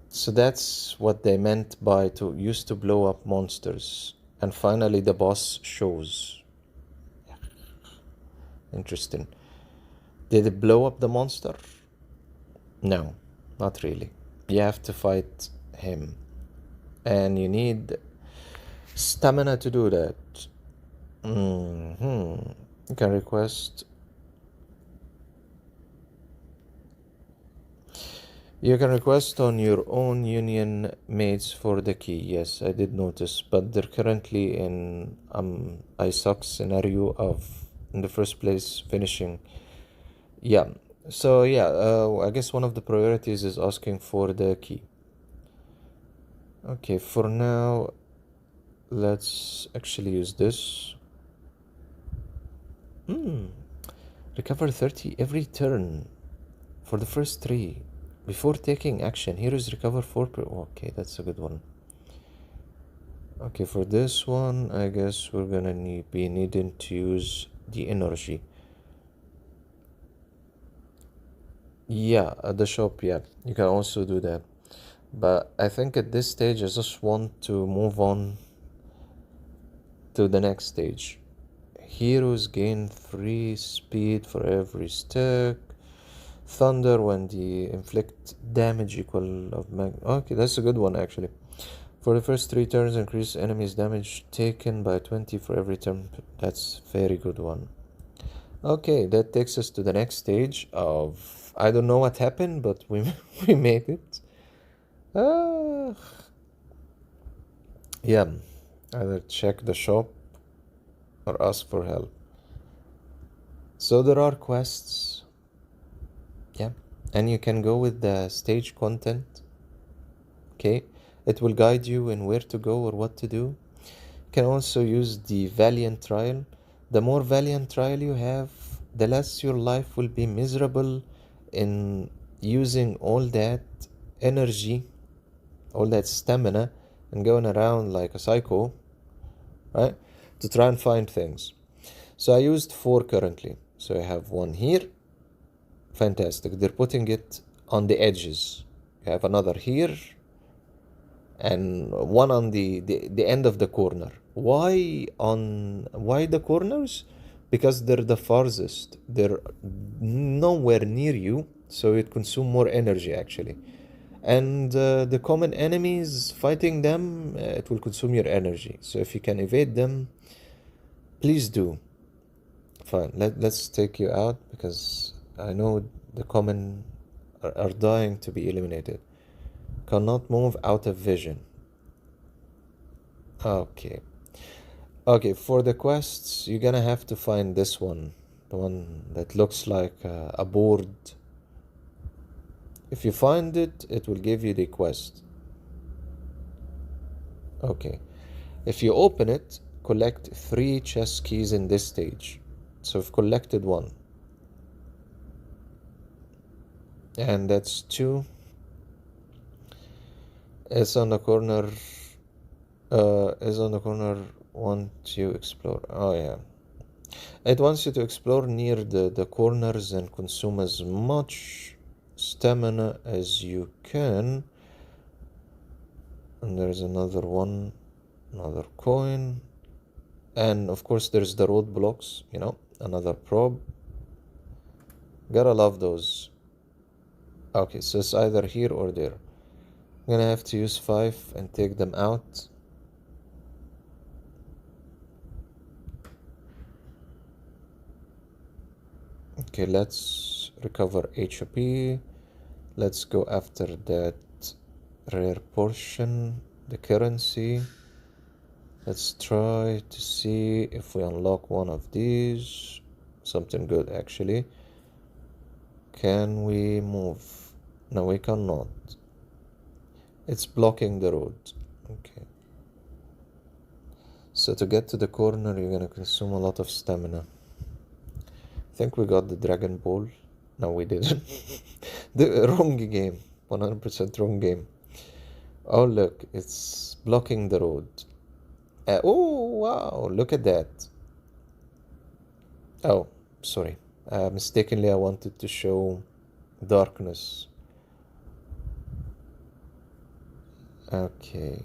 So that's what they meant by used to blow up monsters. And finally the boss shows. Interesting. Did it blow up the monster? No, not really. You have to fight him. And you need stamina to do that. You can request. You can request on your own union mates for the key. Yes, I did notice, but they're currently in I suck scenario of, in the first place, finishing. Yeah, so yeah, I guess one of the priorities is asking for the key. Okay, for now, let's actually use this. Recover 30 every turn for the first 3. Before taking action, heroes recover 4 per... Okay, that's a good one. Okay, for this one, I guess we're gonna be needing to use the energy. Yeah, at the shop, yeah. You can also do that. But I think at this stage, I just want to move on to the next stage. Heroes gain 3 speed for every stick. Thunder when they inflict damage equal of okay, that's a good one actually. For the first 3 turns, increase enemies' damage taken by 20 for every turn. That's very good one. Okay, that takes us to the next stage of I don't know what happened, but we we made it. Yeah, either check the shop or ask for help. So there are quests. Yeah, and you can go with the stage content. Okay, it will guide you in where to go or what to do. You can also use the Valiant trial. The more Valiant trial you have, the less your life will be miserable in using all that energy, all that stamina, and going around like a psycho, right? To try and find things. So I used 4 currently. So I have 1 here. Fantastic. They're putting it on the edges. You have another here and 1 on the end of the corner. Why the corners? Because they're the farthest. They're nowhere near you, so it consumes more energy actually. And the common enemies, fighting them, it will consume your energy. So if you can evade them, please do. Fine, let's take you out because I know the common are dying to be eliminated. Cannot move out of vision. Okay. Okay, for the quests, you're gonna have to find this one. The one that looks like a board. If you find it, it will give you the quest. Okay. If you open it, collect 3 chest keys in this stage. So I've collected 1. And that's 2. It's on the corner. Is on the corner. Want you explore? Oh yeah. It wants you to explore near the corners and consume as much stamina as you can. And there's another one, another coin. And of course there's the roadblocks, you know, another probe. Gotta love those. Okay, so it's either here or there. I'm gonna have to use 5 and take them out. Okay, let's recover HP. Let's go after that rare portion, the currency. Let's try to see if we unlock one of these. Something good actually. Can we move? No, we cannot. It's blocking the road. Okay. So to get to the corner, you're gonna consume a lot of stamina. I think we got the Dragon Ball. No, we didn't. The wrong game. 100% wrong game. Oh, look. It's blocking the road. Oh, wow. Look at that. Oh, sorry. Mistakenly, I wanted to show darkness. Okay.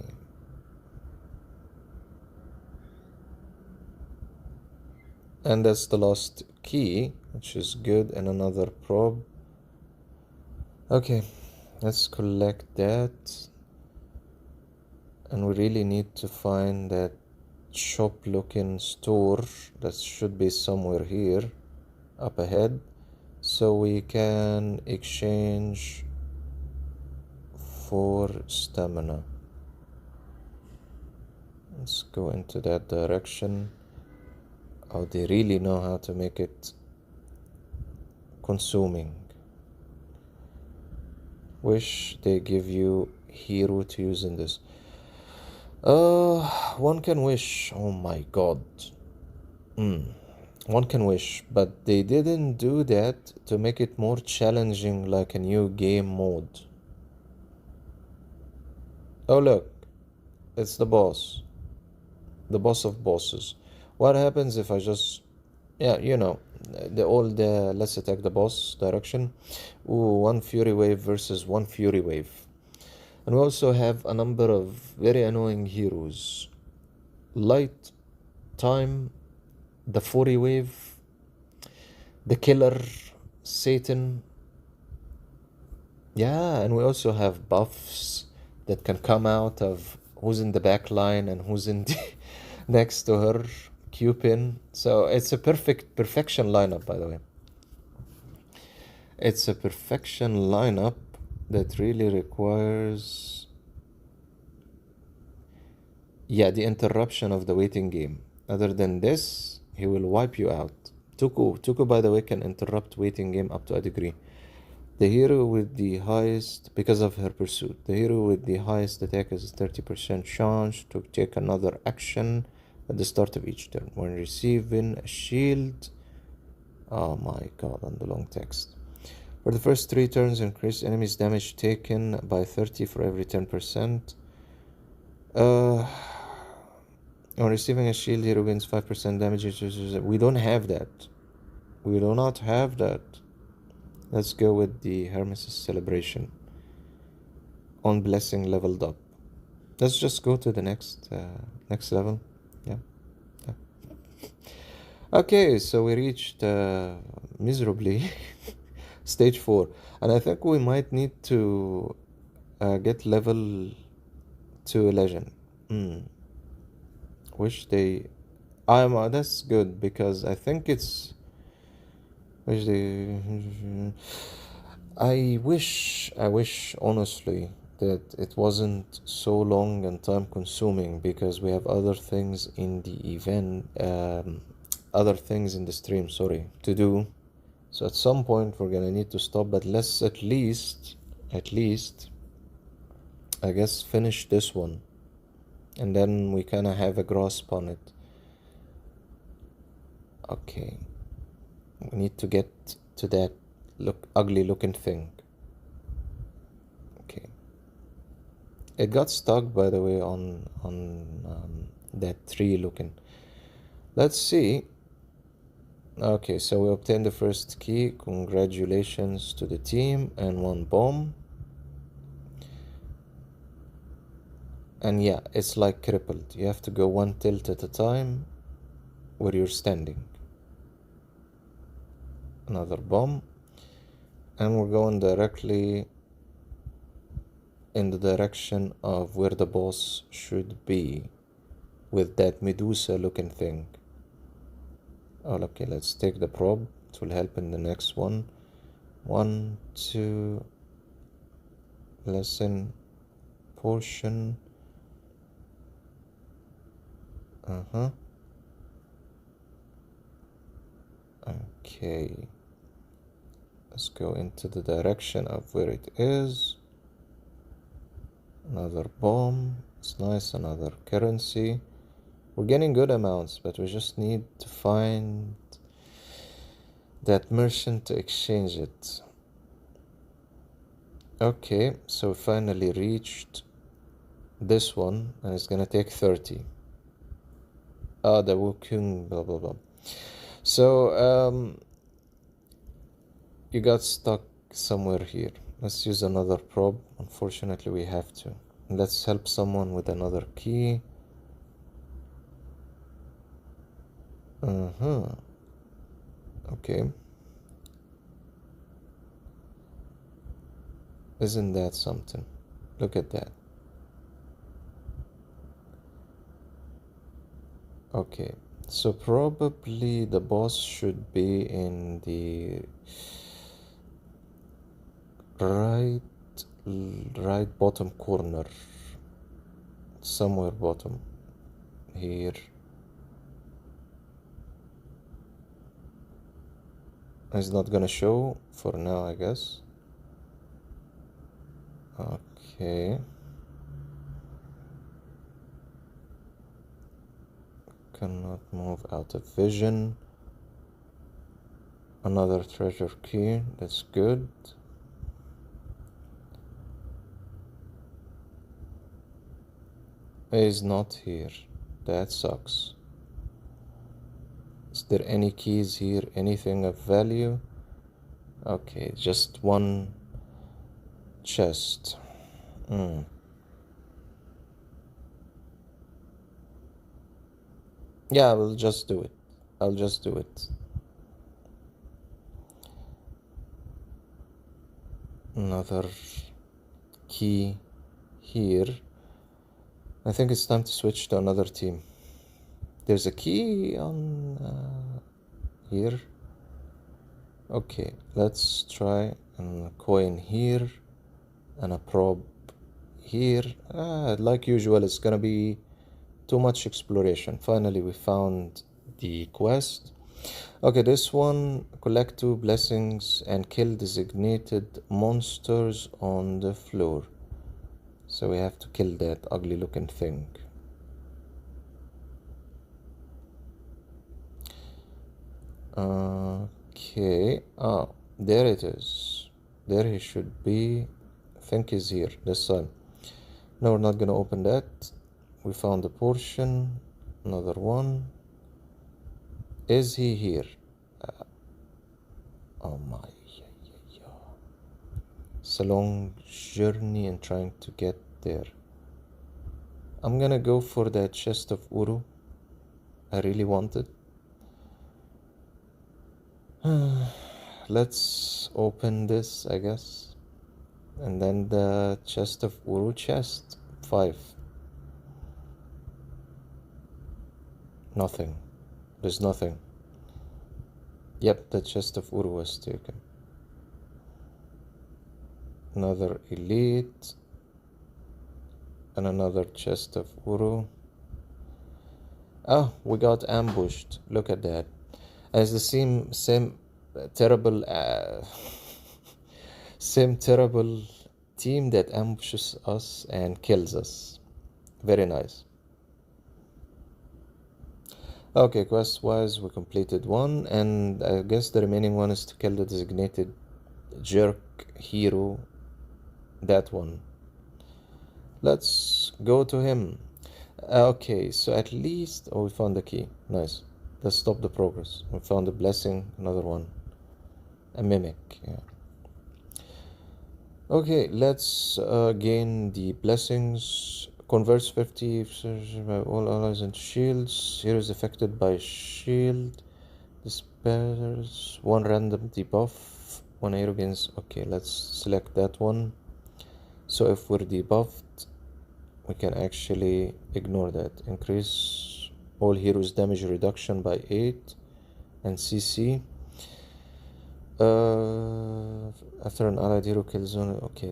And that's the last key, which is good, and another probe. Okay, let's collect that. And we really need to find that shop looking store that should be somewhere here up ahead, so we can exchange for stamina. Let's go into that direction. Oh, they really know how to make it consuming. Wish they give you hero to use in this. One can wish. Oh my god. One can wish, but they didn't do that to make it more challenging like a new game mode. Oh look, it's the boss. The boss of bosses. What happens if I just... Yeah, you know, the let's attack the boss direction. Ooh, one Fury Wave versus one Fury Wave. And we also have a number of very annoying heroes. Light, Time, the Fury Wave, the Killer, Satan. Yeah, and we also have buffs that can come out of who's in the back line and who's in the next to her, Q-pin. So it's a perfection lineup, by the way. It's a perfection lineup that really requires, yeah, the interruption of the waiting game. Other than this, he will wipe you out. Toku, by the way, can interrupt waiting game up to a degree. The hero with the highest, because of her pursuit, the hero with the highest attack is 30% chance to take another action at the start of each turn. When receiving a shield, oh my god, on the long text. For the first 3 turns, increase enemies' damage taken by 30 for every 10%. When receiving a shield, hero gains 5% damage. We don't have that. We do not have that. Let's go with the Hermes Celebration. On Blessing leveled up. Let's just go to the next level. Yeah. Okay, so we reached miserably stage 4. And I think we might need to get level to legend. Wish they... that's good, because I think it's... I wish honestly that it wasn't so long and time consuming, because we have other things in the event, other things in the stream, sorry, to do. So at some point we're gonna need to stop, but let's at least, I guess, finish this one, and then we kinda have a grasp on it. Okay. We need to get to that ugly looking thing. Okay. It got stuck, by the way, on that tree looking. Let's see. Okay, so we obtained the first key. Congratulations to the team, and 1 bomb. And yeah, it's like crippled. You have to go 1 tilt at a time where you're standing. Another bomb, and we're going directly in the direction of where the boss should be, with that Medusa looking thing. Oh, okay, let's take the probe. It will help in the next one. 1, 2, lesson, portion. Okay. Let's go into the direction of where it is. Another bomb. It's nice. Another currency. We're getting good amounts, but we just need to find that merchant to exchange it. Okay, so we finally reached this one, and it's gonna take 30. The Wukong, blah blah blah. So, you got stuck somewhere here. Let's use another probe. Unfortunately, we have to. Let's help someone with another key. Okay. Isn't that something? Look at that. Okay. So probably the boss should be in the right bottom corner, somewhere bottom here. It's not gonna show for now, I guess. Okay. Cannot move out of vision. Another treasure key, that's good. He's not here. That sucks. Let's there any keys here? Anything of value? Okay, just one chest. Yeah, I'll just do it. I'll just do it. Another key here. I think it's time to switch to another team. There's a key on here. Okay, let's try a coin here and a probe here. Like usual, it's gonna be too much exploration. Finally, we found the quest. Okay, this one, collect 2 blessings and kill designated monsters on the floor. So we have to kill that ugly looking thing. Okay, there it is. There he should be. I think he's here, this side. No, we're not gonna open that. We found a portion, another one. Is he here? Oh my, it's a long journey and trying to get there. I'm gonna go for that chest of Uru. I really want it. Let's open this, I guess. And then the chest of Uru chest. 5. Nothing. There's nothing. Yep, the chest of Uru was taken. Another elite. And another chest of Uru. Oh, we got ambushed. Look at that. As the same terrible same terrible team that ambushes us and kills us. Very nice. Okay, quest wise we completed one, and I guess the remaining one is to kill the designated jerk hero. That one. Let's go to him. Okay, so at least we found the key. Nice. Let's stop the progress. We found a blessing, another one. A mimic, yeah. Okay, let's gain the blessings. Converts 50 by all allies into shields. Heroes affected by shield. Dispels 1 random debuff. 1 hero gains. Okay, let's select that one. So if we're debuffed, we can actually ignore that. Increase all heroes damage reduction by 8 and CC. After an allied hero kills one, okay,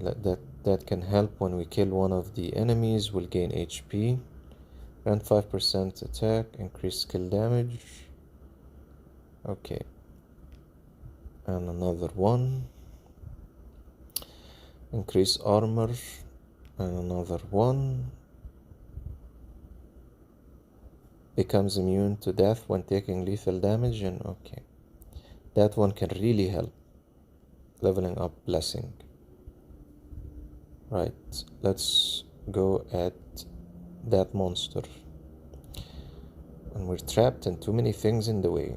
that can help when we kill one of the enemies. We'll gain HP. Grant 5% attack, increase skill damage. Okay. And another one. Increase armor. And another one. Becomes immune to death when taking lethal damage, and okay. That one can really help. Leveling up blessing. Right, let's go at that monster. And we're trapped in too many things in the way.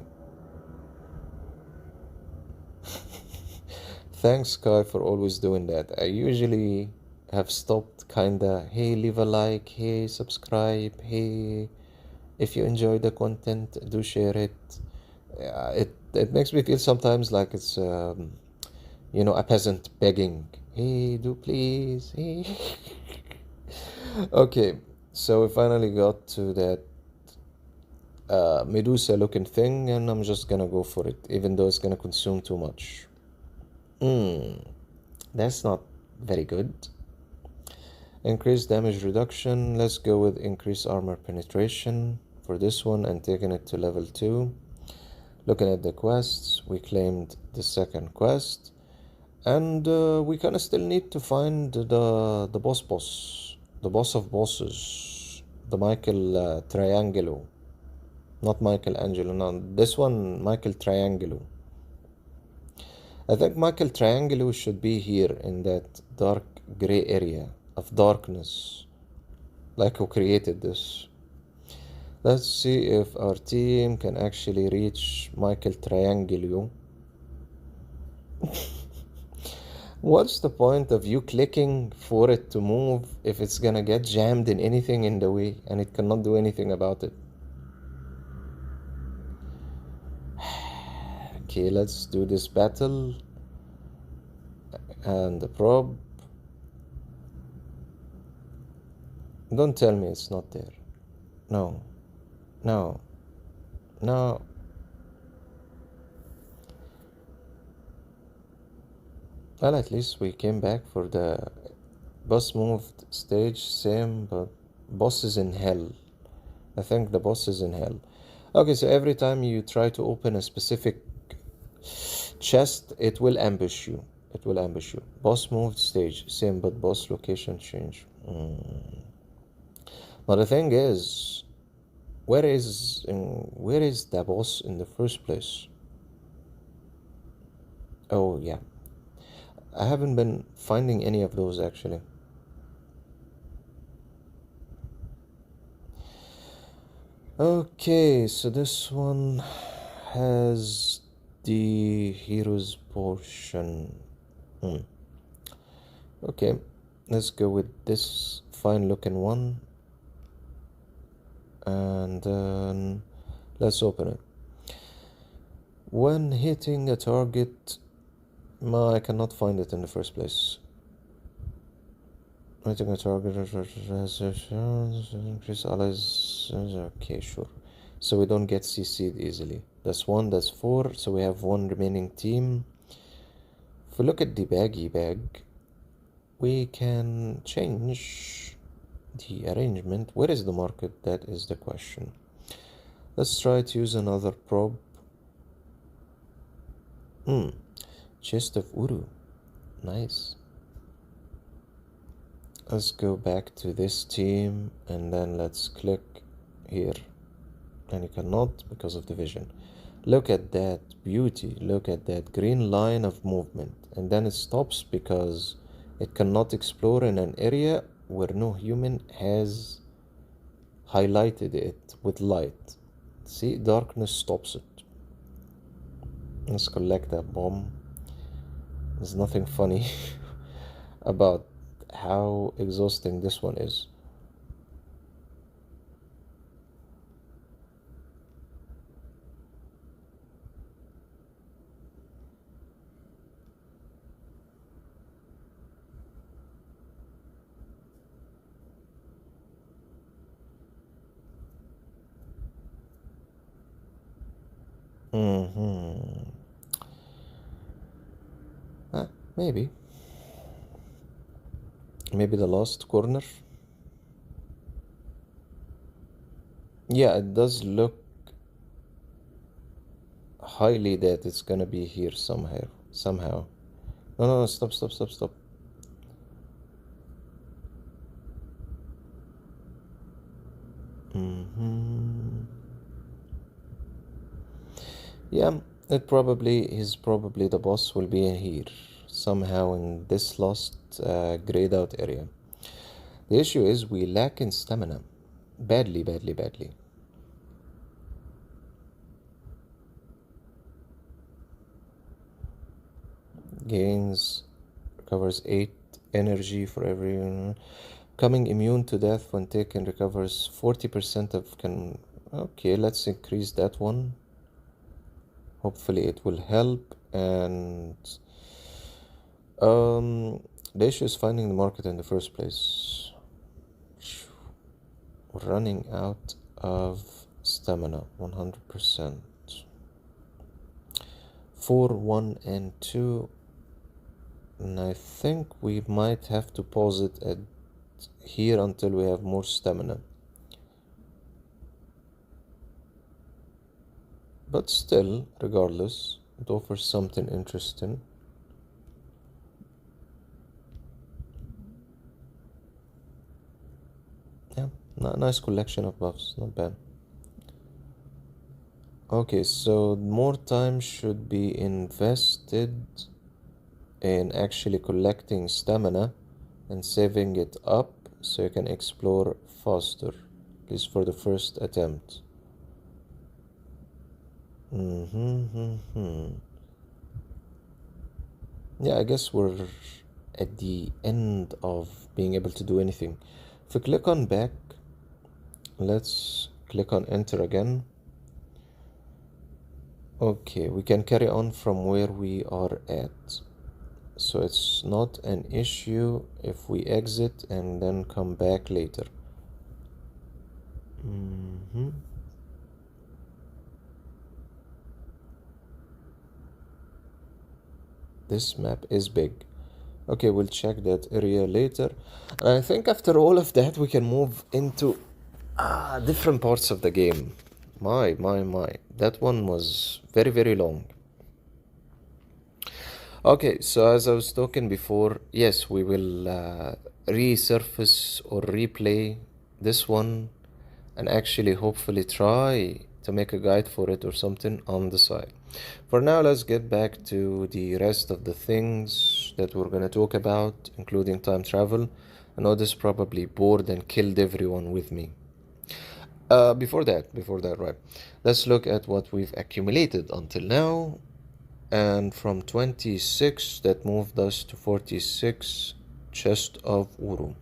Thanks, Sky, for always doing that. I usually have stopped kinda, hey, leave a like, hey, subscribe, hey, if you enjoy the content, do share it. It makes me feel sometimes like it's, a peasant begging, hey, do please, hey. Okay, so we finally got to that Medusa looking thing, and I'm just gonna go for it, even though it's gonna consume too much. That's not very good. Increased damage reduction. Let's go with increased armor penetration for this one and taking it to level 2. Looking at the quests, we claimed the second quest, and we kind of still need to find the boss, the boss of bosses, the Michael Triangelo, not Michelangelo. No, this one Michael Triangelo. I think Michael Triangelo should be here in that dark gray area of darkness, like who created this. Let's see if our team can actually reach Michael Triangulio. What's the point of you clicking for it to move if it's gonna get jammed in anything in the way and it cannot do anything about it? Okay, let's do this battle. And the probe. Don't tell me it's not there. No. No. No. Well, at least we came back for the boss moved stage, same, but boss is in hell. I think the boss is in hell. Okay, so every time you try to open a specific chest, it will ambush you. It will ambush you. Boss moved stage, same, but boss location change. But the thing is, where is the boss in the first place? Oh yeah, I haven't been finding any of those actually. Okay, so this one has the hero's portion. Okay, let's go with this fine looking one. And then let's open it. When hitting a target, I cannot find it in the first place. Hitting a target, increase allies. Okay, sure. So we don't get CC'd easily. That's 1, that's 4. So we have 1 remaining team. If we look at the baggy bag, we can change the arrangement. Where is the market? That is the question. Let's try to use another probe. Chest of Uru. Nice. Let's go back to this team and then let's click here. And you cannot because of the vision. Look at that beauty. Look at that green line of movement. And then it stops because it cannot explore in an area where no human has highlighted it with light. See, darkness stops it. Let's collect that bomb. There's nothing funny about how exhausting this one is. Maybe. Maybe the last corner. Yeah, it does look highly that it's gonna be here somehow. No, stop. Yeah, probably the boss will be in here somehow in this last grayed out area. The issue is we lack in stamina badly. Gains, recovers 8 energy for every becoming immune to death when taken, recovers 40% of can. Okay, let's increase that one. Hopefully it will help. And the issue is finding the market in the first place. We're running out of stamina 100%. 4, 1, and 2. And I think we might have to pause it at here until we have more stamina. But still, regardless, it offers something interesting. Yeah, nice collection of buffs, not bad. Okay, so more time should be invested in actually collecting stamina and saving it up so you can explore faster. is for the first attempt. Yeah, I guess we're at the end of being able to do anything. If we click on back, let's click on enter again. Okay, we can carry on from where we are at. So it's not an issue if we exit and then come back later. This map is big. Okay, we'll check that area later. And I think after all of that, we can move into different parts of the game. My. That one was very, very long. Okay, so as I was talking before, yes, we will resurface or replay this one and actually hopefully try to make a guide for it or something on the side. For now, let's get back to the rest of the things that we're going to talk about, including time travel. I know this probably bored and killed everyone with me. Before that, right, let's look at what we've accumulated until now. And from 26, that moved us to 46, chest of Uru.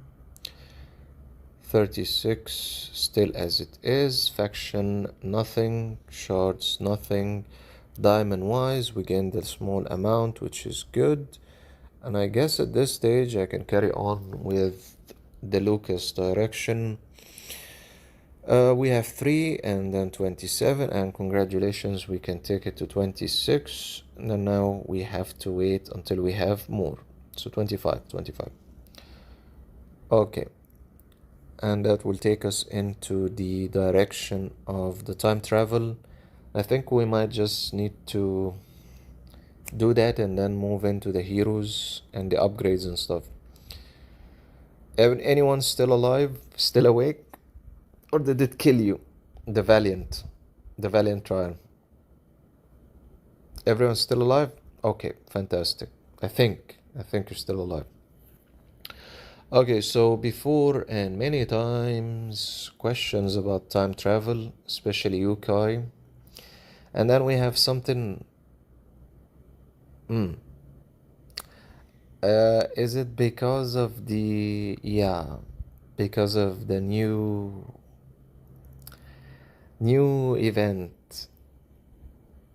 36, still as it is. Faction, nothing. Shards, nothing. Diamond-wise, we gained a small amount, which is good. And I guess at this stage, I can carry on with the Lucas direction. We have 3 and then 27, and congratulations, we can take it to 26. And then now we have to wait until we have more. So 25. Okay. And that will take us into the direction of the time travel. I think we might just need to do that and then move into the heroes and the upgrades and stuff. Anyone still alive? Still awake? Or did it kill you? The Valiant trial. Everyone's still alive? Okay, fantastic. I think you're still alive. Okay, so before and many times questions about time travel, especially Yukai. And then we have something. Is it because of the new event?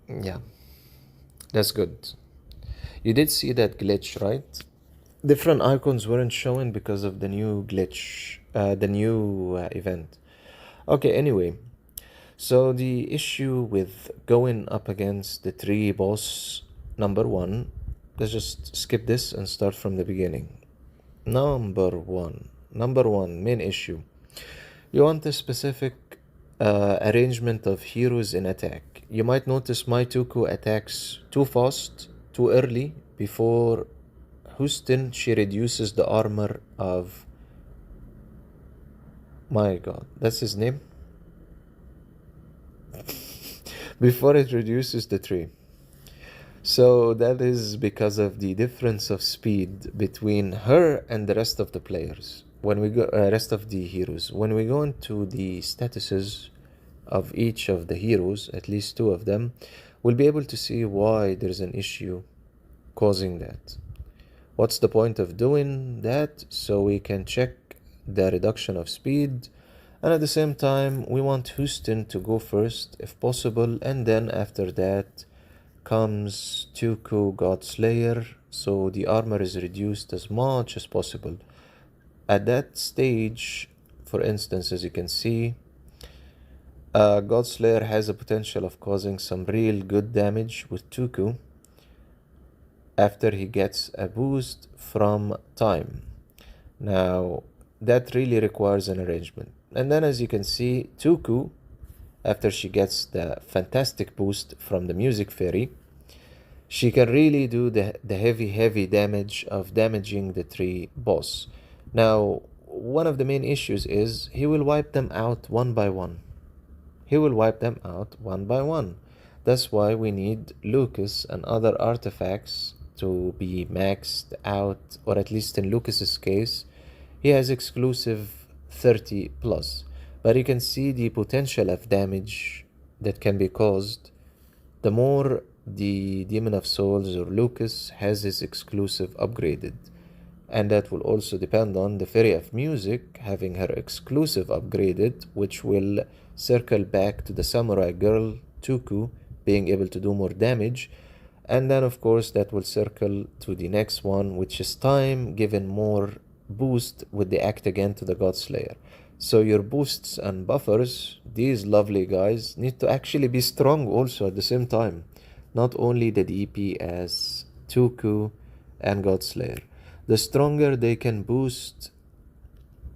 Yeah, that's good. You did see that glitch, right? Different icons weren't showing because of the new glitch, the new event. Okay, anyway. So the issue with going up against the 3 boss, number 1, let's just skip this and start from the beginning. Number one, main issue. You want a specific arrangement of heroes in attack. You might notice my Toku attacks too fast, too early, before Houston, she reduces the armor of... My god, that's his name? Before it reduces the 3. So that is because of the difference of speed between her and the rest of the players. When we go, rest of the heroes. When we go into the statuses of each of the heroes, at least 2 of them, we'll be able to see why there's an issue causing that. What's the point of doing that? So we can check the reduction of speed, and at the same time we want Houston to go first if possible, and then after that comes Toku Godslayer, so the armor is reduced as much as possible. At that stage, for instance, as you can see, Godslayer has a potential of causing some real good damage with Toku after he gets a boost from time. Now, that really requires an arrangement. And then as you can see, Toku, after she gets the fantastic boost from the music fairy, she can really do the heavy damage of damaging the 3 boss. Now, one of the main issues is he will wipe them out one by one. That's why we need Lucas and other artifacts to be maxed out, or at least in Lucas's case, he has exclusive 30 plus. But you can see the potential of damage that can be caused the more the Demon of Souls or Lucas has his exclusive upgraded. And that will also depend on the Fairy of Music having her exclusive upgraded, which will circle back to the Samurai Girl Toku being able to do more damage. And then of course that will circle to the next one, which is Time, given more boost with the act again to the God Slayer. So your boosts and buffers, these lovely guys, need to actually be strong also at the same time. Not only the DP as Toku and God Slayer. The stronger they can boost,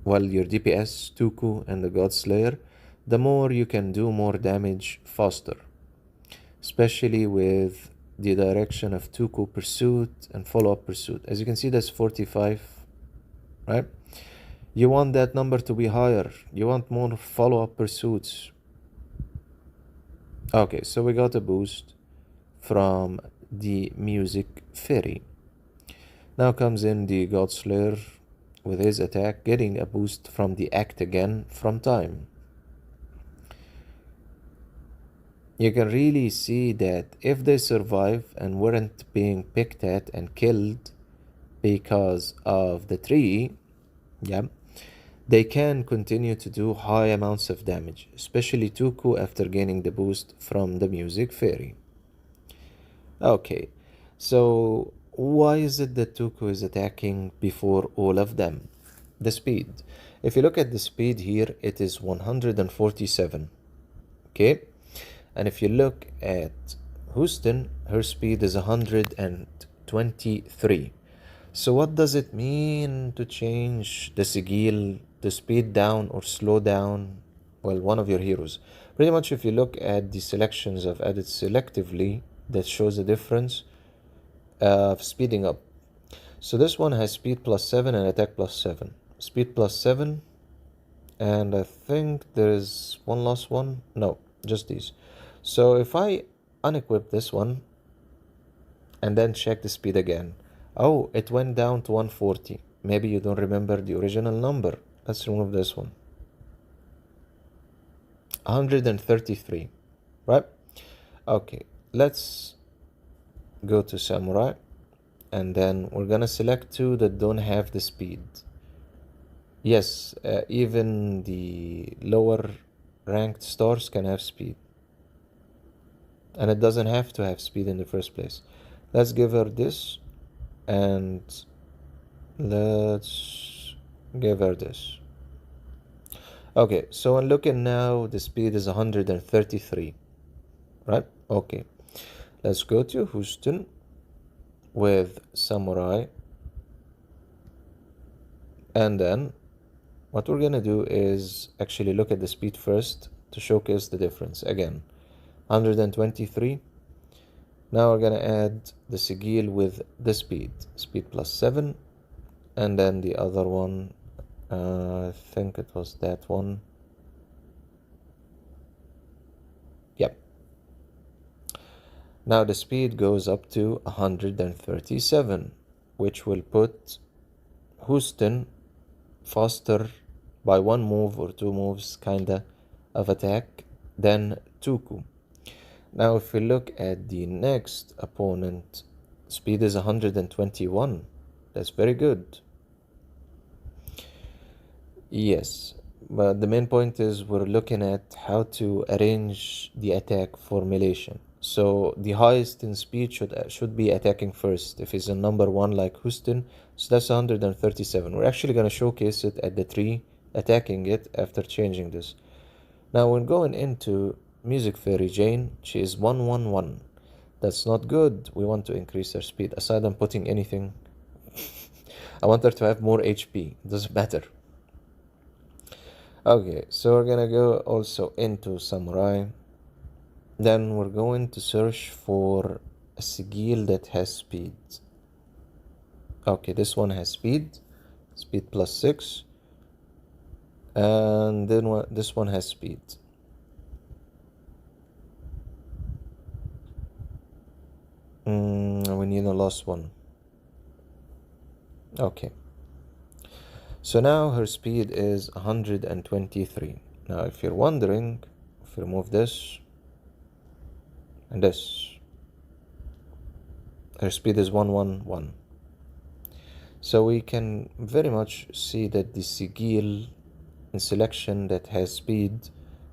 well, your DPS, Toku and the God Slayer, the more you can do more damage faster. Especially with the direction of Toku Pursuit and Follow-Up Pursuit. As you can see, that's 45, right? You want that number to be higher. You want more follow-up pursuits. Okay, so we got a boost from the Music Fairy. Now comes in the God Slayer with his attack, getting a boost from the act again from Time. You can really see that if they survive and weren't being picked at and killed because of the tree, yeah, they can continue to do high amounts of damage, especially Toku after gaining the boost from the Music Fairy. Okay, so why is it that Toku is attacking before all of them? The speed. If you look at the speed here, it is 147. Okay, and if you look at Houston, her speed is 123. So what does it mean to change the sigil, the speed down or slow down? Well, one of your heroes. Pretty much if you look at the selections I've added selectively, that shows a difference of speeding up. So this one has speed +7 and attack +7. Speed +7, and I think there is one last one. No, just these. So if I unequip this one and then check the speed again, oh, it went down to 140. Maybe you don't remember the original number. Let's remove this one. 133, right? Okay, let's go to Samurai, and then we're gonna select two that don't have the speed. Yes, even the lower ranked stars can have speed, and it doesn't have to have speed in the first place. Let's give her this, and let's give her this. Okay, so I'm looking now, the speed is 133, right? Okay, let's go to Houston with Samurai, and then what we're gonna do is actually look at the speed first to showcase the difference. Again, 123. Now we're gonna add the sigil with the speed +7, and then the other one, I think it was that one. Yep. Now the speed goes up to 137, which will put Houston faster by one move or two moves kinda of attack than Toku. Now if we look at the next opponent, speed is 121. That's very good. Yes, but the main point is we're looking at how to arrange the attack formulation. So the highest in speed should be attacking first. If it's a number one like Houston, so that's 137. We're actually going to showcase it at the tree, attacking it after changing this. Now we're going into Music Fairy Jane. She is 111. That's not good. We want to increase her speed. Aside from putting anything, I want her to have more HP. Doesn't matter. Okay, so we're gonna go also into Samurai. Then we're going to search for a sigil that has speed. Okay, this one has speed +6, and then this one has speed. We need a last one. Okay. So now her speed is 123. Now if you're wondering, if you remove this and this, her speed is 111. So we can very much see that the sigil in selection that has speed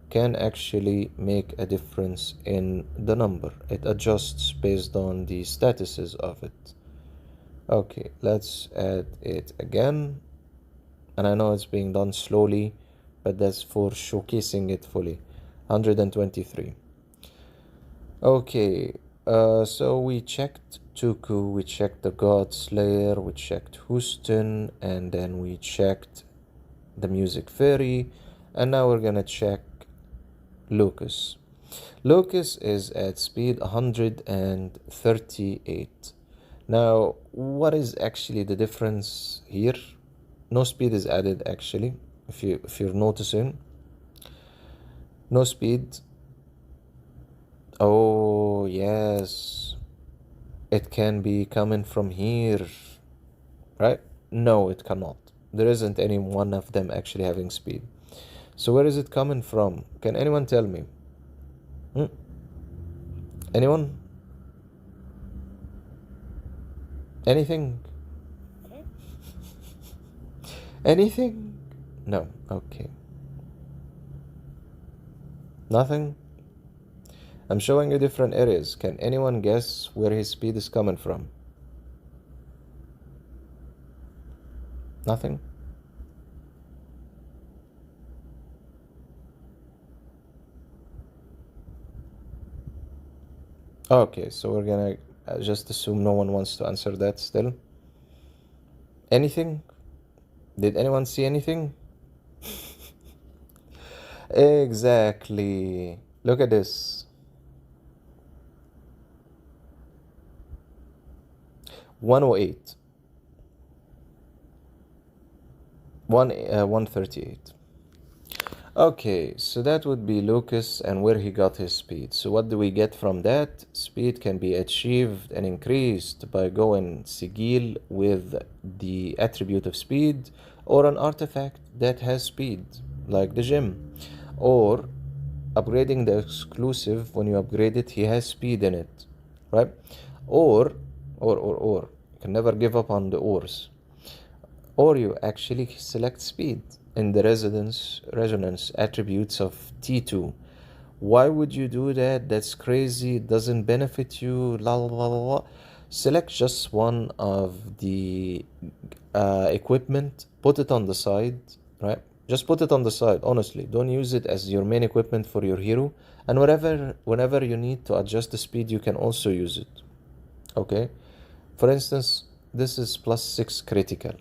can actually make a difference in the number. It adjusts based on the statuses of it. Okay, let's add it again. And I know it's being done slowly, but that's for showcasing it fully. 123. Okay, so we checked Toku, we checked the God Slayer, we checked Houston, and then we checked the Music Fairy, and now we're gonna check Lucas. Lucas is at speed 138. Now, what is actually the difference here? No speed is added actually, if you're noticing. No speed. Oh yes, it can be coming from here, right? No, it cannot. There isn't any one of them actually having speed. So where is it coming from? Can anyone tell me? Anyone? Anything? Anything? No. Okay. Nothing? I'm showing you different areas. Can anyone guess where his speed is coming from? Nothing? Okay, so we're gonna just assume no one wants to answer that still. Anything? Did anyone see anything? Exactly. Look at this. 108. 138. Okay, so that would be Lucas and where he got his speed. So what do we get from that? Speed can be achieved and increased by going sigil with the attribute of speed, or an artifact that has speed, like the gem, or upgrading the exclusive. When you upgrade it, he has speed in it, right? Or you can never give up on the ors. Or you actually select speed in the resonance attributes of T2. Why would you do that? That's crazy. It doesn't benefit you. La la la la. Select just one of the equipment, put it on the side, right? Just put it on the side, honestly. Don't use it as your main equipment for your hero. And whenever you need to adjust the speed, you can also use it. Okay? For instance, this is +6 critical.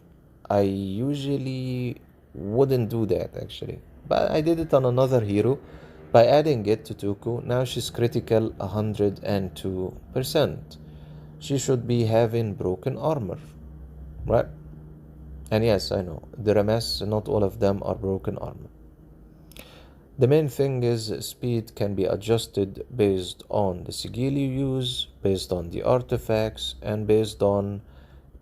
I usually wouldn't do that actually, but I did it on another hero by adding it to Toku. Now she's critical 102%. She should be having broken armor, right? And yes, I know, the Rames, not all of them are broken armor. The main thing is speed can be adjusted based on the sigil you use, based on the artifacts, and based on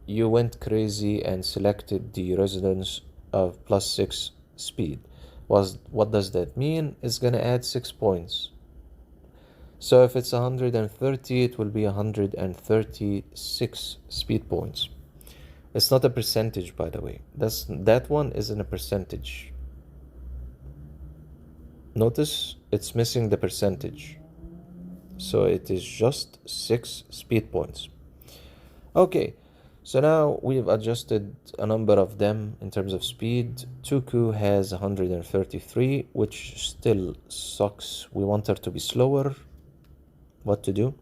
you went crazy and selected the resonance of +6 speed. What does that mean? It's gonna add 6 points. So if it's 130, it will be 136 speed points. It's not a percentage, by the way. That one isn't a percentage. Notice it's missing the percentage. So it is just 6 speed points. Okay. So now we've adjusted a number of them in terms of speed. Toku has 133, which still sucks. We want her to be slower. What to do?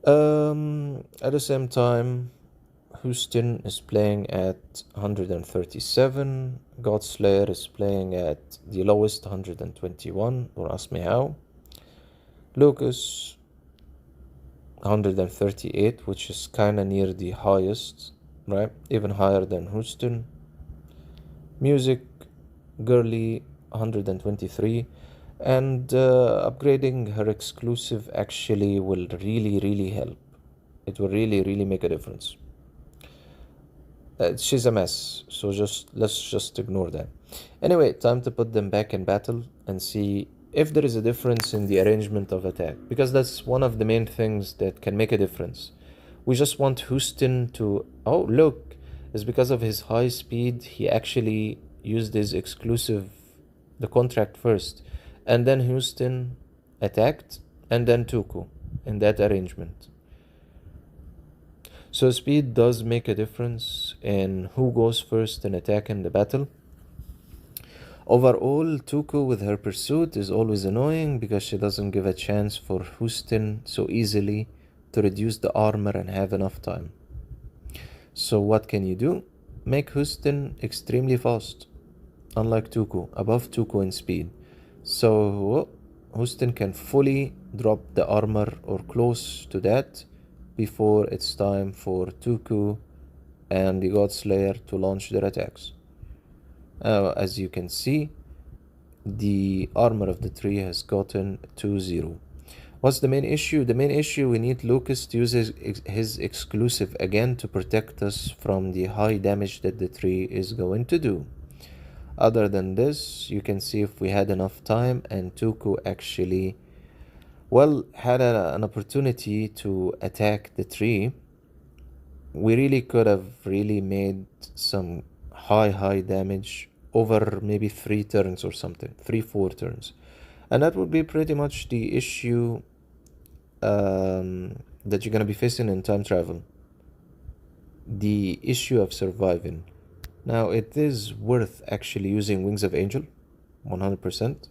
At the same time, Houston is playing at 137. Godslayer is playing at the lowest, 121. Don't ask me how. Lucas 138, which is kind of near the highest, right? Even higher than Houston. Music Girly 123, and upgrading her exclusive actually will really help. It will really make a difference. She's a mess, so let's just ignore that. Anyway, time to put them back in battle and see if there is a difference in the arrangement of attack, because that's one of the main things that can make a difference. We just want Houston to... Oh, look, it's because of his high speed, he actually used his exclusive, the contract first, and then Houston attacked, and then Toku in that arrangement. So speed does make a difference in who goes first in attack in the battle. Overall, Toku with her pursuit is always annoying because she doesn't give a chance for Houston so easily to reduce the armor and have enough time. So what can you do? Make Houston extremely fast, unlike Toku, above Toku in speed. So Houston can fully drop the armor or close to that before it's time for Toku and the Godslayer to launch their attacks. As you can see, the armor of the tree has gotten to 0. What's the main issue? The main issue, we need Lucas to use his exclusive again to protect us from the high damage that the tree is going to do. Other than this, you can see if we had enough time and Toku actually, well, had an opportunity to attack the tree, we really could have really made some high damage over maybe 3 turns or something, 3-4 turns. And that would be pretty much the issue that you're going to be facing in time travel. The issue of surviving. Now, it is worth actually using Wings of Angel, 100%.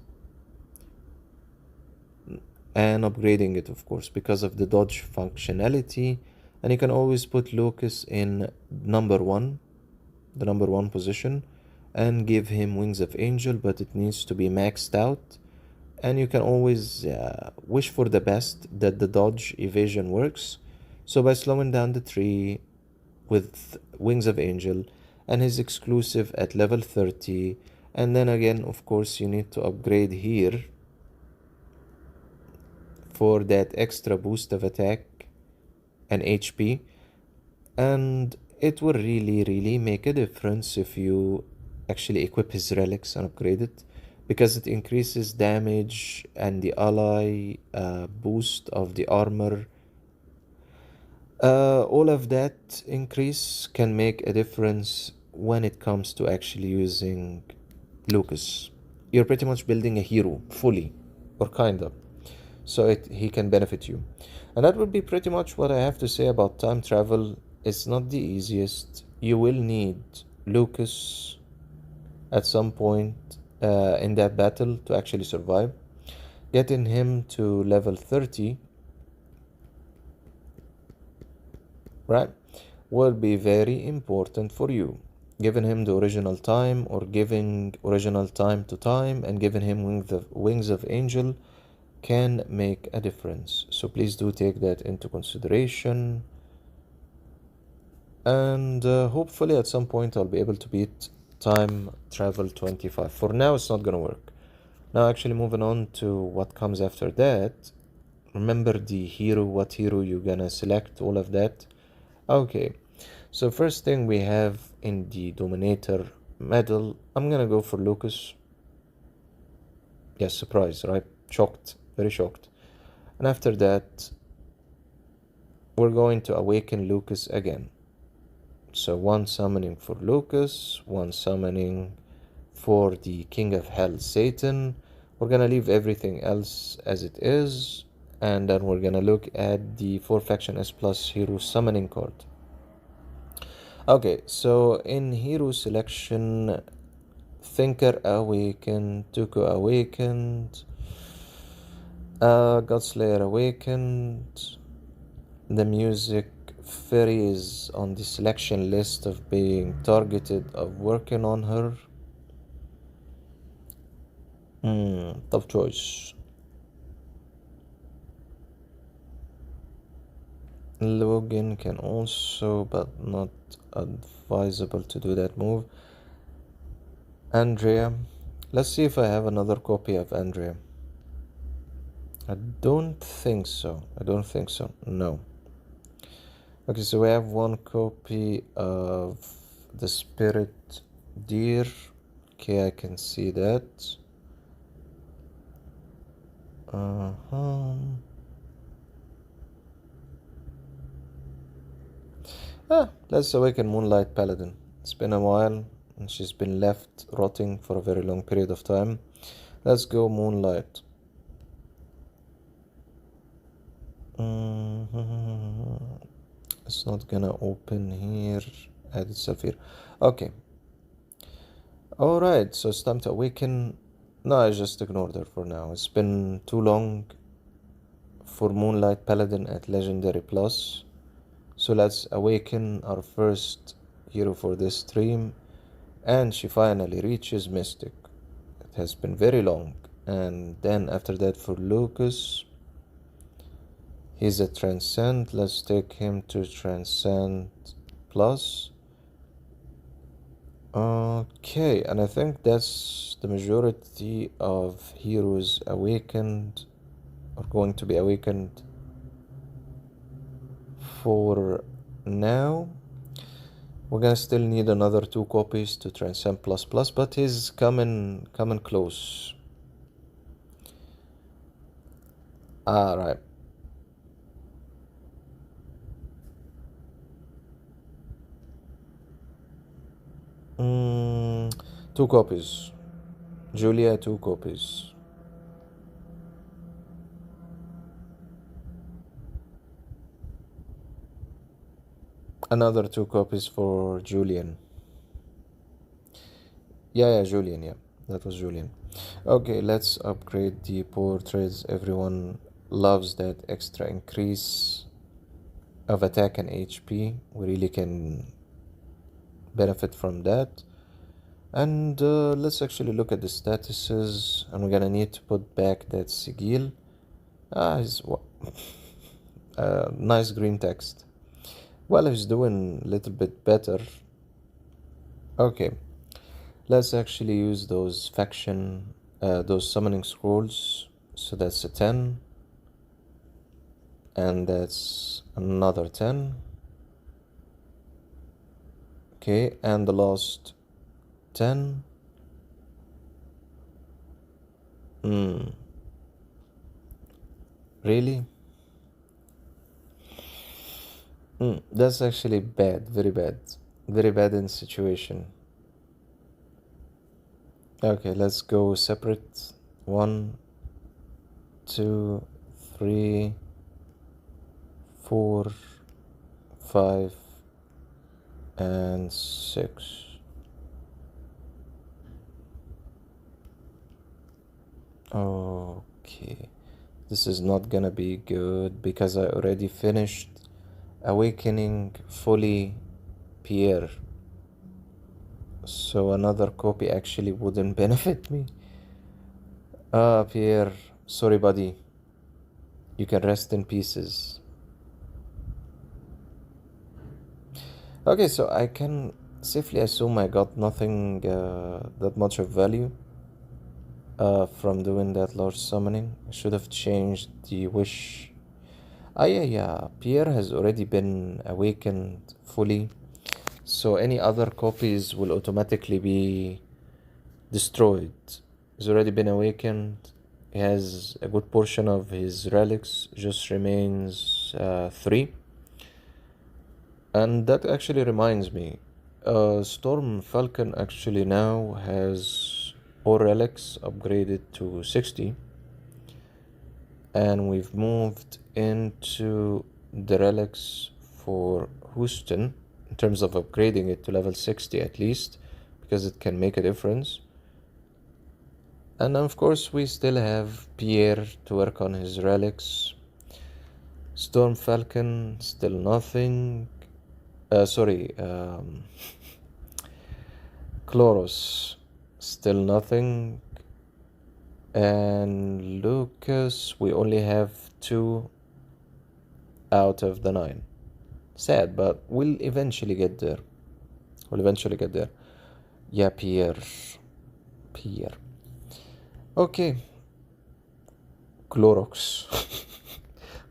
And upgrading it, of course, because of the dodge functionality. And you can always put Lucas in number 1, the number 1 position, and give him Wings of Angel, but it needs to be maxed out. And you can always wish for the best that the dodge evasion works. So by slowing down the tree with Wings of Angel and his exclusive at level 30, and then again, of course, you need to upgrade here for that extra boost of attack and HP, and it will really make a difference if you actually equip his relics and upgrade it, because it increases damage and the ally boost of the armor. All of that increase can make a difference when it comes to actually using Lucas. You're pretty much building a hero fully, or kinda, so he can benefit you. And that would be pretty much what I have to say about time travel. It's not the easiest. You will need Lucas at some point in that battle to actually survive. Getting him to level 30, right, will be very important for you. Giving him the original time, or giving original time to time, and giving him Wings of Angel can make a difference. So please do take that into consideration. And hopefully at some point I'll be able to beat time travel 25. For now it's not gonna work. Now actually moving on to what comes after that. Remember the hero, what hero you're gonna select, all of that. Okay, so first thing we have in the Dominator medal, I'm gonna go for Lucas. Yes, surprise, right? Shocked, very shocked. And after that we're going to awaken Lucas again. So 1 summoning for Lucas, 1 summoning for the King of Hell, Satan. We're gonna leave everything else as it is, and then we're gonna look at the 4 faction S plus hero summoning card. Okay, so in hero selection, Thinker awakened, Toku awakened, Godslayer awakened. The music Fairy is on the selection list of being targeted, of working on her. Tough choice. Logan can also, but not advisable to do that move. Andrea. Let's see if I have another copy of Andrea. I don't think so. No. Okay, so we have 1 copy of the Spirit Deer. Okay, I can see that. Let's awaken Moonlight Paladin. It's been a while and she's been left rotting for a very long period of time. Let's go Moonlight. It's not gonna open here. Add itself here. Okay. Alright, so it's time to awaken. No, I just ignored her for now. It's been too long for Moonlight Paladin at Legendary Plus. So let's awaken our first hero for this stream. And she finally reaches Mystic. It has been very long. And then after that for Lucas, he's a Transcend. Let's take him to Transcend Plus. Okay, and I think that's the majority of heroes awakened or going to be awakened for now. We're gonna still need another 2 copies to Transcend Plus Plus, but he's coming close. Alright. Two copies. Julia, 2 copies. Another 2 copies for Julian. Yeah, Julian, yeah. That was Julian. Okay, let's upgrade the portraits. Everyone loves that extra increase of attack and HP. We really can benefit from that. And let's actually look at the statuses. And we're gonna need to put back that sigil. Nice green text. Well, he's doing a little bit better. Okay, let's actually use those those summoning scrolls. So that's a 10. And that's another 10. Okay, and the last 10. Really? That's actually bad, very bad in situation. Okay, let's go separate. 1, 2, 3, 4, 5, and 6. Okay, this is not gonna be good because I already finished awakening fully Pierre, so another copy actually wouldn't benefit me. Pierre, sorry buddy, you can rest in pieces. Okay, so I can safely assume I got nothing that much of value from doing that large summoning. I should have changed the wish. Yeah, Pierre has already been awakened fully, so any other copies will automatically be destroyed. He's already been awakened. He has a good portion of his relics, just remains 3. And that actually reminds me, Storm Falcon actually now has all relics upgraded to 60. And we've moved into the relics for Houston in terms of upgrading it to level 60 at least, because it can make a difference. And of course we still have Pierre to work on his relics. Storm Falcon, still nothing. Chloros, still nothing. And Lucas, we only have 2 out of the 9. Sad, but we'll eventually get there. Yeah, Pierre. Okay. Clorox.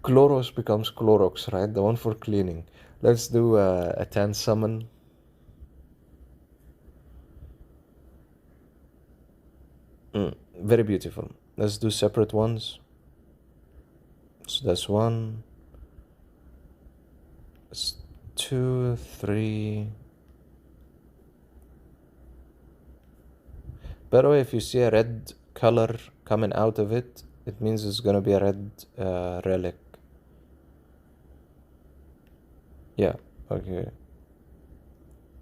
Chloros becomes Clorox, right? The one for cleaning. Let's do a 10 summon. Very beautiful. Let's do separate ones. So that's 1. That's 2, 3. By the way, if you see a red color coming out of it, it means it's gonna be a red relic. Yeah, okay.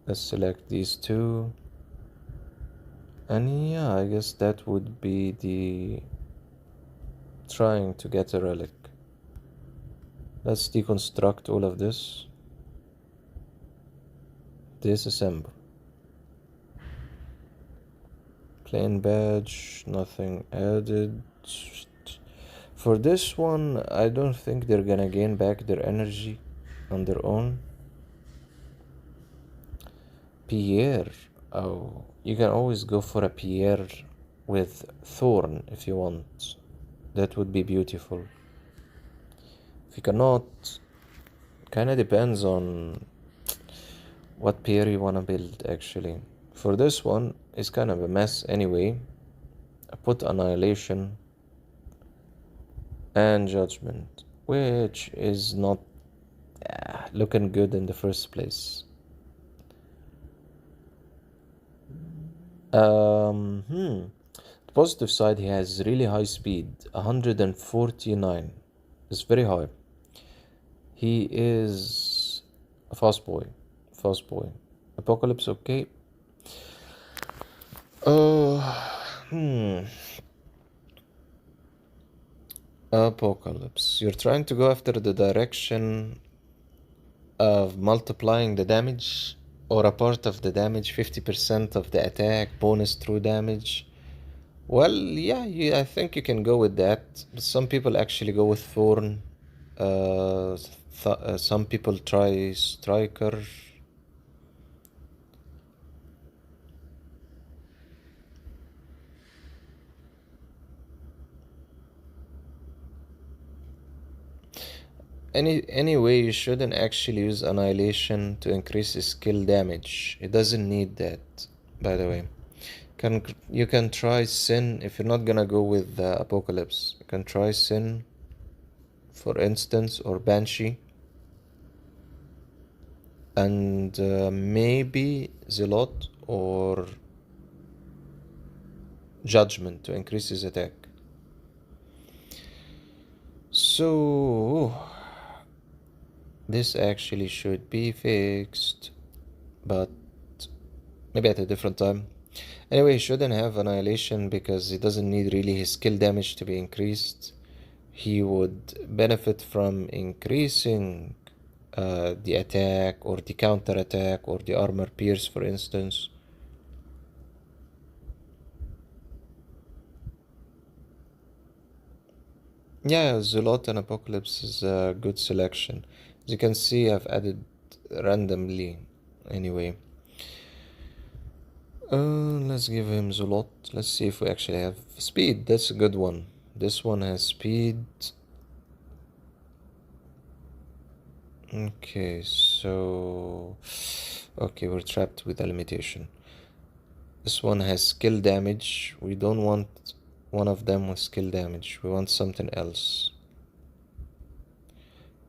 Let's select these 2. And yeah, I guess that would be the trying to get a relic. Let's deconstruct all of this. Disassemble. Plain badge, nothing added. For this one, I don't think they're gonna gain back their energy on their own. Pierre. Oh, you can always go for a Pierre with Thorn if you want. That would be beautiful. If you cannot, kinda depends on what Pierre you wanna build actually. For this one, it's kind of a mess anyway. I put Annihilation and Judgment, which is not looking good in the first place. The positive side, he has really high speed, 149. It's very high. He is a fast boy. Apocalypse, okay. Apocalypse. You're trying to go after the direction of multiplying the damage, or a part of the damage, 50% of the attack, bonus through damage. Well, yeah, I think you can go with that. Some people actually go with Thorn. Some people try Striker. Anyway, you shouldn't actually use Annihilation to increase his skill damage. It doesn't need that, by the way. You can try Sin if you're not gonna go with Apocalypse. You can try Sin, for instance, or Banshee. And maybe Zealot or Judgment to increase his attack. So this actually should be fixed, but maybe at a different time. Anyway, he shouldn't have Annihilation because he doesn't need really his skill damage to be increased. He would benefit from increasing the attack or the counter attack or the armor pierce, for instance. Yeah, Zealot and Apocalypse is a good selection. As you can see, I've added randomly anyway. Let's give him Zealot. Let's see if we actually have speed. That's a good one. This one has speed. Okay, so okay, we're trapped with a limitation. This one has skill damage. We don't want one of them with skill damage. We want something else.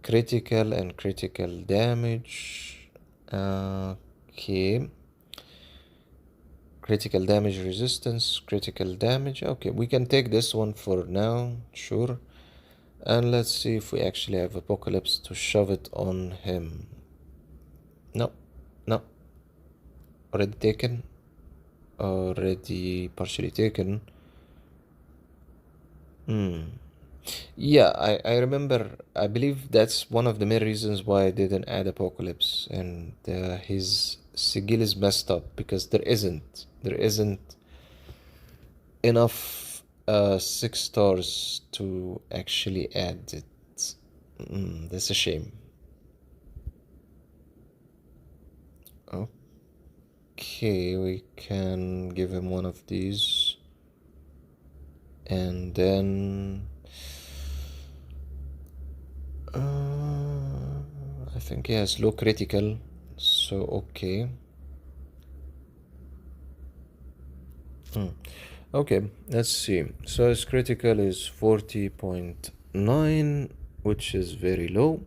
Critical and critical damage. Okay. Critical damage resistance, critical damage. Okay, we can take this one for now, sure. And let's see if we actually have Apocalypse to shove it on him. No. Already taken. Already partially taken. Yeah, I remember, I believe that's one of the main reasons why I didn't add Apocalypse, and his sigil is messed up because there isn't enough 6 stars to actually add it. That's a shame. Okay, we can give him one of these, and then I think he has low critical, so okay. Okay, let's see. So his critical is 40.9, which is very low.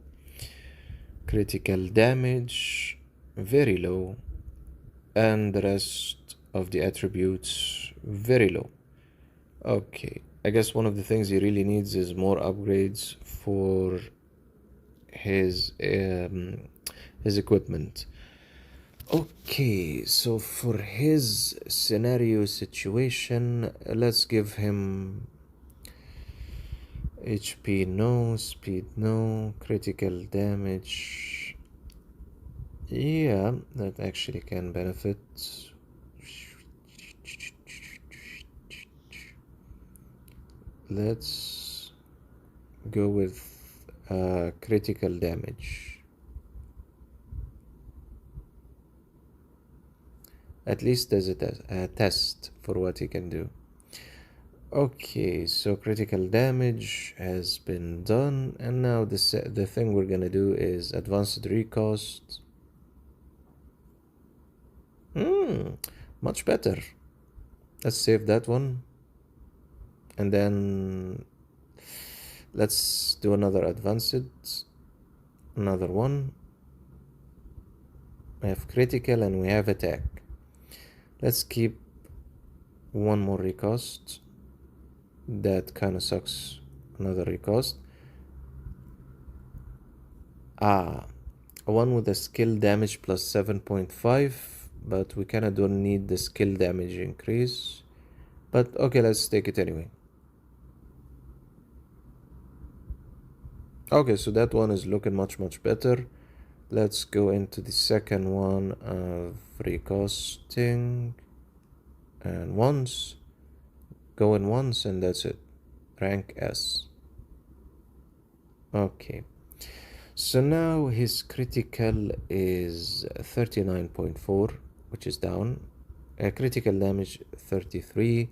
Critical damage, very low. And the rest of the attributes, very low. Okay, I guess one of the things he really needs is more upgrades for his equipment. Okay, so for his scenario situation, let's give him HP no, speed no, critical damage. Yeah, that actually can benefit. Let's go with critical damage. At least as a test for what he can do. Okay, so critical damage has been done, and now the thing we're gonna do is advanced recost. Much better. Let's save that one, and then let's do another advanced, another one. We have critical and we have attack. Let's keep one more recost. That kind of sucks. Another recost. One with a skill damage plus 7.5, but we kinda don't need the skill damage increase. But okay, let's take it anyway. Okay, so that one is looking much better. Let's go into the second one of recosting. And once. Go in once and that's it. Rank S. Okay. So now his critical is 39.4, which is down. Critical damage 33.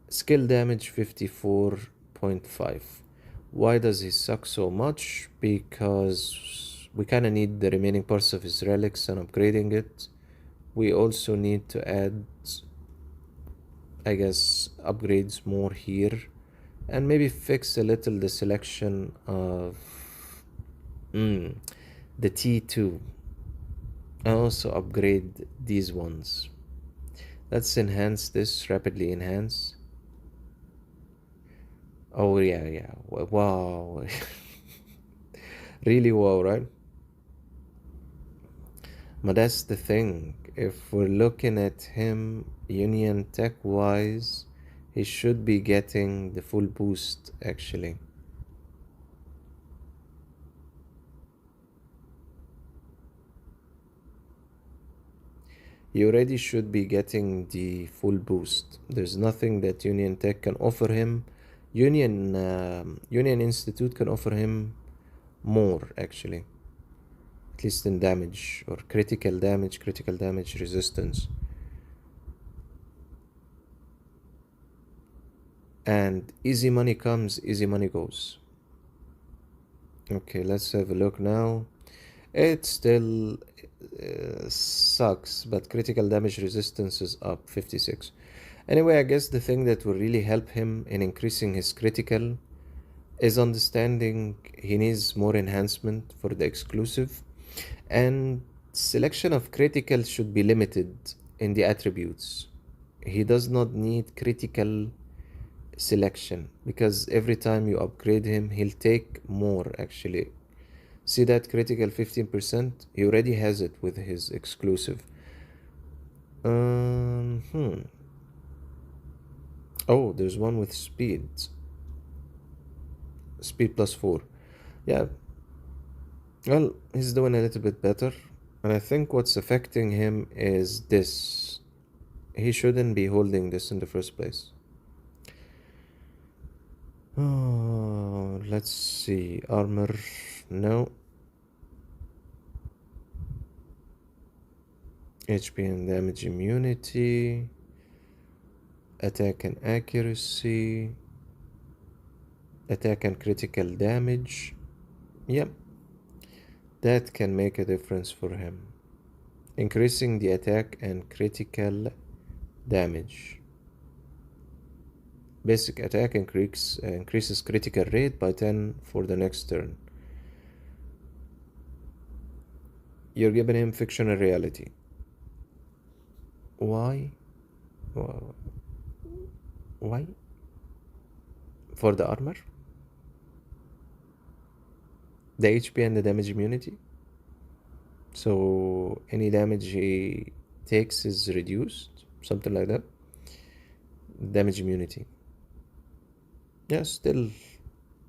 Skill damage 54.5. Why does he suck so much? Because we kind of need the remaining parts of his relics and upgrading it. We also need to add, I guess, upgrades more here, and maybe fix a little the selection of the T2, and also upgrade these ones. Let's enhance this, rapidly enhance. Oh yeah, wow. Really wow, right? But that's the thing, if we're looking at him union tech wise, he should be getting the full boost actually. He already should be getting the full boost. There's nothing that Union Tech can offer him. Union Institute can offer him more actually, at least in damage or critical damage resistance. And easy money comes, easy money goes. Okay, let's have a look now. It still sucks, but critical damage resistance is up 56. Anyway, I guess the thing that will really help him in increasing his critical is understanding he needs more enhancement for the exclusive, and selection of critical should be limited in the attributes. He does not need critical selection, because every time you upgrade him, he'll take more actually. See that critical 15%? He already has it with his exclusive. Oh, there's one with speed. Speed plus 4. Yeah. Well, he's doing a little bit better. And I think what's affecting him is this. He shouldn't be holding this in the first place. Oh, let's see. Armor, no. HP and damage immunity. Attack and accuracy. Attack and critical damage. Yep. That can make a difference for him. Increasing the attack and critical damage. Basic attack increases critical rate by 10 for the next turn. You're giving him fictional reality. Why? Why? For the armor? The HP and the damage immunity? So any damage he takes is reduced, something like that. Damage immunity. Yeah, still,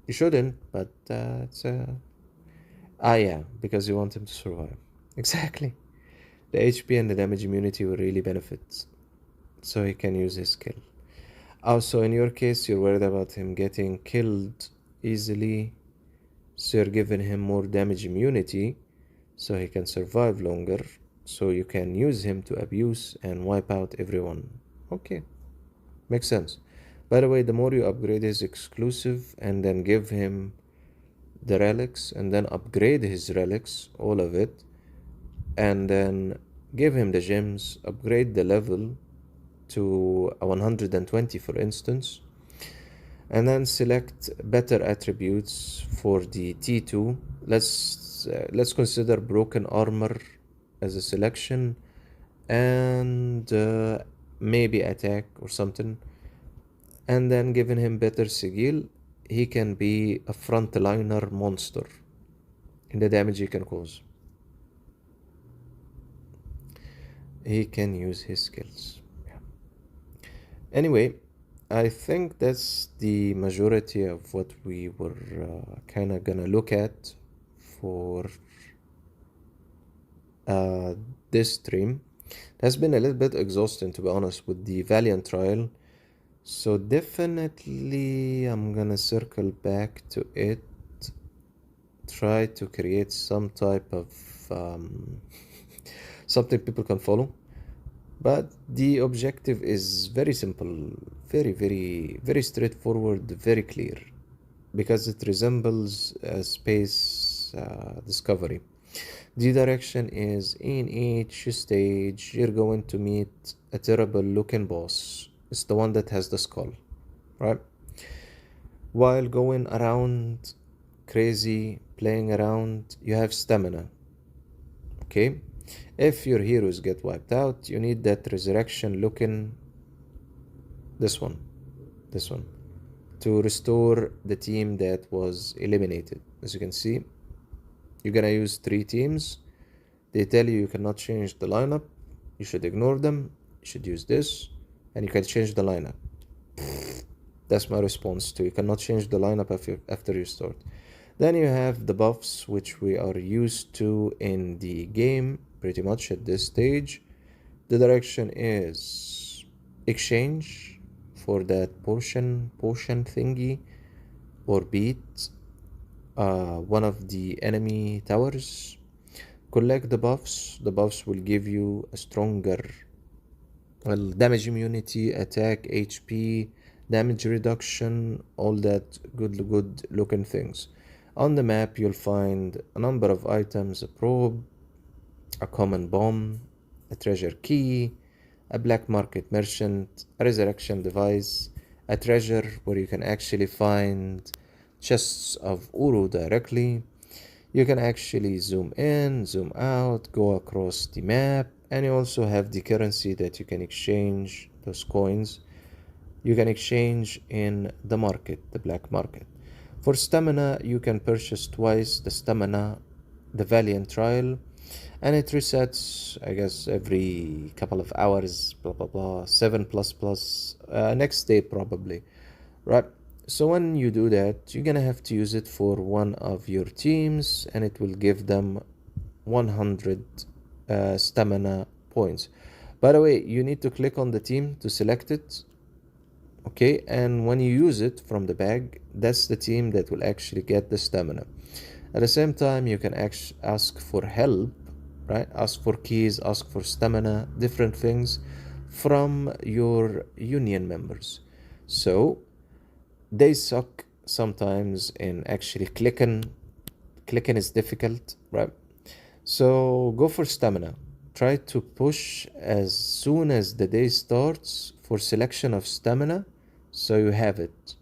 you shouldn't, but it's yeah, because you want him to survive. Exactly. The HP and the damage immunity will really benefit, so he can use his skill. Also, in your case, you're worried about him getting killed easily, so you're giving him more damage immunity, so he can survive longer, so you can use him to abuse and wipe out everyone. Okay, makes sense. By the way, the more you upgrade his exclusive and then give him the relics and then upgrade his relics, all of it, and then give him the gems, upgrade the level to a 120 for instance, and then select better attributes for the T2. Let's consider broken armor as a selection, and maybe attack or something, and then giving him better sigil, he can be a frontliner monster in the damage he can cause. He can use his skills. Yeah. Anyway, I think that's the majority of what we were kind of gonna look at for this stream. It has been a little bit exhausting, to be honest, with the Valiant trial. So definitely I'm gonna circle back to it, try to create some type of something people can follow. But the objective is very simple, very straightforward, very clear, because it resembles a space discovery. The direction is in each stage you're going to meet a terrible looking boss. It's the one that has the skull, right? While going around crazy, playing around, you have stamina. Okay? If your heroes get wiped out, you need that resurrection looking, this one, to restore the team that was eliminated. As you can see, you're gonna use 3 teams. They tell you cannot change the lineup. You should ignore them. You should use this, and you can change the lineup. That's my response to you cannot change the lineup after you start. Then you have the buffs, which we are used to in the game pretty much at this stage. The direction is exchange for that potion thingy, or beat one of the enemy towers. Collect the buffs. The buffs will give you a stronger damage immunity, attack, HP, damage reduction, all that good looking things. On the map you'll find a number of items: a probe, a common bomb, a treasure key, a black market merchant, a resurrection device, a treasure where you can actually find chests of Uru directly. You can actually zoom in, zoom out, go across the map, and you also have the currency that you can exchange, those coins. You can exchange in the market, the black market. For stamina, you can purchase twice the stamina, the Valiant trial, and it resets, I guess, every couple of hours, blah blah blah, 7++, next day probably, right? So when you do that, you're gonna have to use it for one of your teams, and it will give them 100 stamina points. By the way, you need to click on the team to select it. Okay, and when you use it from the bag, that's the team that will actually get the stamina. At the same time, you can ask for help, right? Ask for keys, ask for stamina, different things from your union members. So they suck sometimes in actually clicking. Clicking is difficult, right? So go for stamina. Try to push as soon as the day starts for selection of stamina so you have it.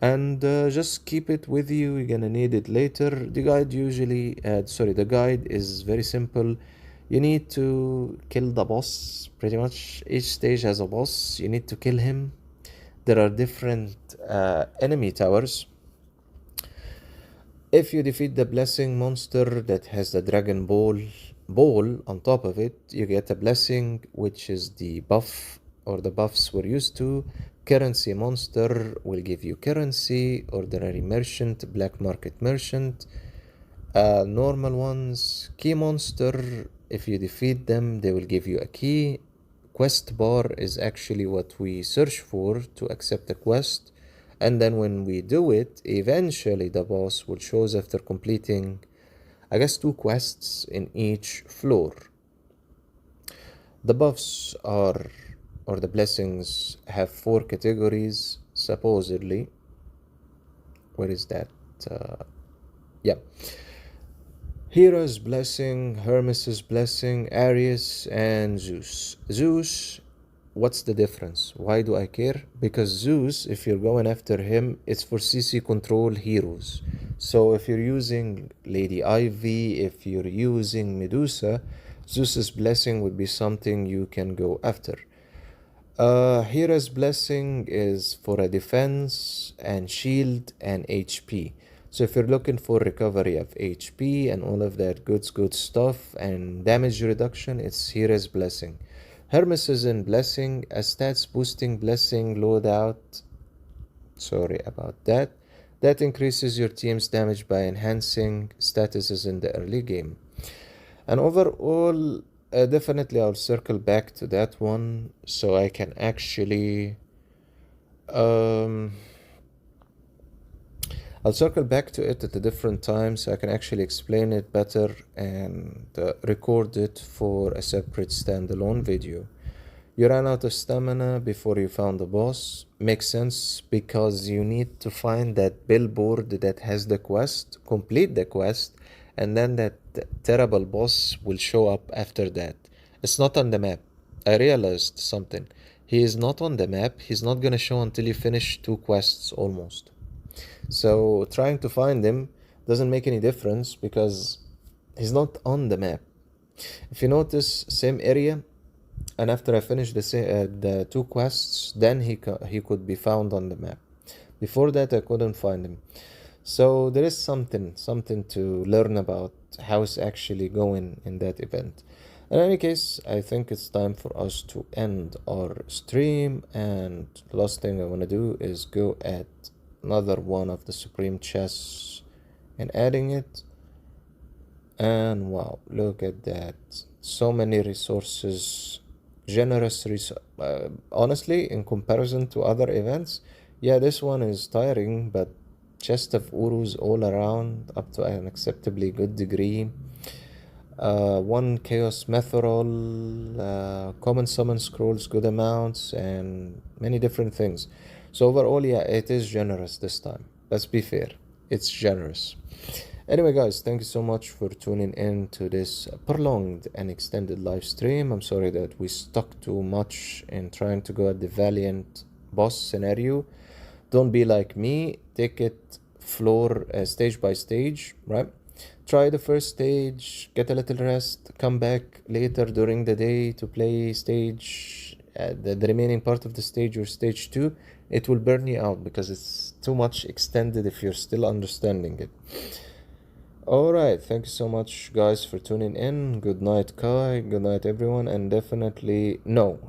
And just keep it with you, you're gonna need it later. The guide the guide is very simple. You need to kill the boss. Pretty much each stage has a boss, you need to kill him. There are different enemy towers. If you defeat the blessing monster that has the dragon ball on top of it, you get a blessing, which is the buff or the buffs we're used to. Currency monster will give you currency. Ordinary merchant, black market merchant. Normal ones, key monster, if you defeat them they will give you a key. Quest bar is actually what we search for to accept a quest, and then when we do it, eventually the boss will show us after completing, I guess, 2 quests in each floor. The buffs or the blessings have 4 categories, supposedly. Where is that? Yeah. Hera's blessing, Hermes' blessing, Aries, and Zeus. Zeus, what's the difference? Why do I care? Because Zeus, if you're going after him, it's for CC control heroes. So if you're using Lady Ivy, if you're using Medusa, Zeus's blessing would be something you can go after. Hera's blessing is for a defense and shield and HP. So if you're looking for recovery of HP and all of that good stuff and damage reduction, it's Hera's blessing. Hermes is in blessing, a stats boosting blessing loadout. Sorry about that. That increases your team's damage by enhancing statuses in the early game. And overall, definitely I'll circle back to that one so I can actually I'll circle back to it at a different time so I can actually explain it better and record it for a separate standalone video. You ran out of stamina before you found the boss. Makes sense because you need to find that billboard that has the quest, complete the quest, and then that terrible boss will show up after that. It's not on the map. I realized something. He is not on the map. He's not gonna show until you finish 2 quests almost. So trying to find him doesn't make any difference because he's not on the map. If you notice, same area, and after I finish the 2 quests, then he could be found on the map. Before that, I couldn't find him. So there is something to learn about how it's actually going in that event. In any case, I think it's time for us to end our stream, and the last thing I want to do is go at another one of the supreme chests and adding it. And wow, look at that, so many resources, generous honestly, in comparison to other events, yeah, this one is tiring, but chest of urus all around up to an acceptably good degree. 1 chaos methrol, common summon scrolls, good amounts, and many different things. So overall, yeah, it is generous this time. Let's be fair, it's generous. Anyway guys, thank you so much for tuning in to this prolonged and extended live stream. I'm sorry that we stuck too much in trying to go at the Valiant boss scenario. Don't be like me, take it floor stage by stage, right? Try the first stage, get a little rest, come back later during the day to play stage, the remaining part of the stage or stage 2. It will burn you out because it's too much extended if you're still understanding it. Alright, thank you so much guys for tuning in. Good night Kai, good night everyone, and definitely no.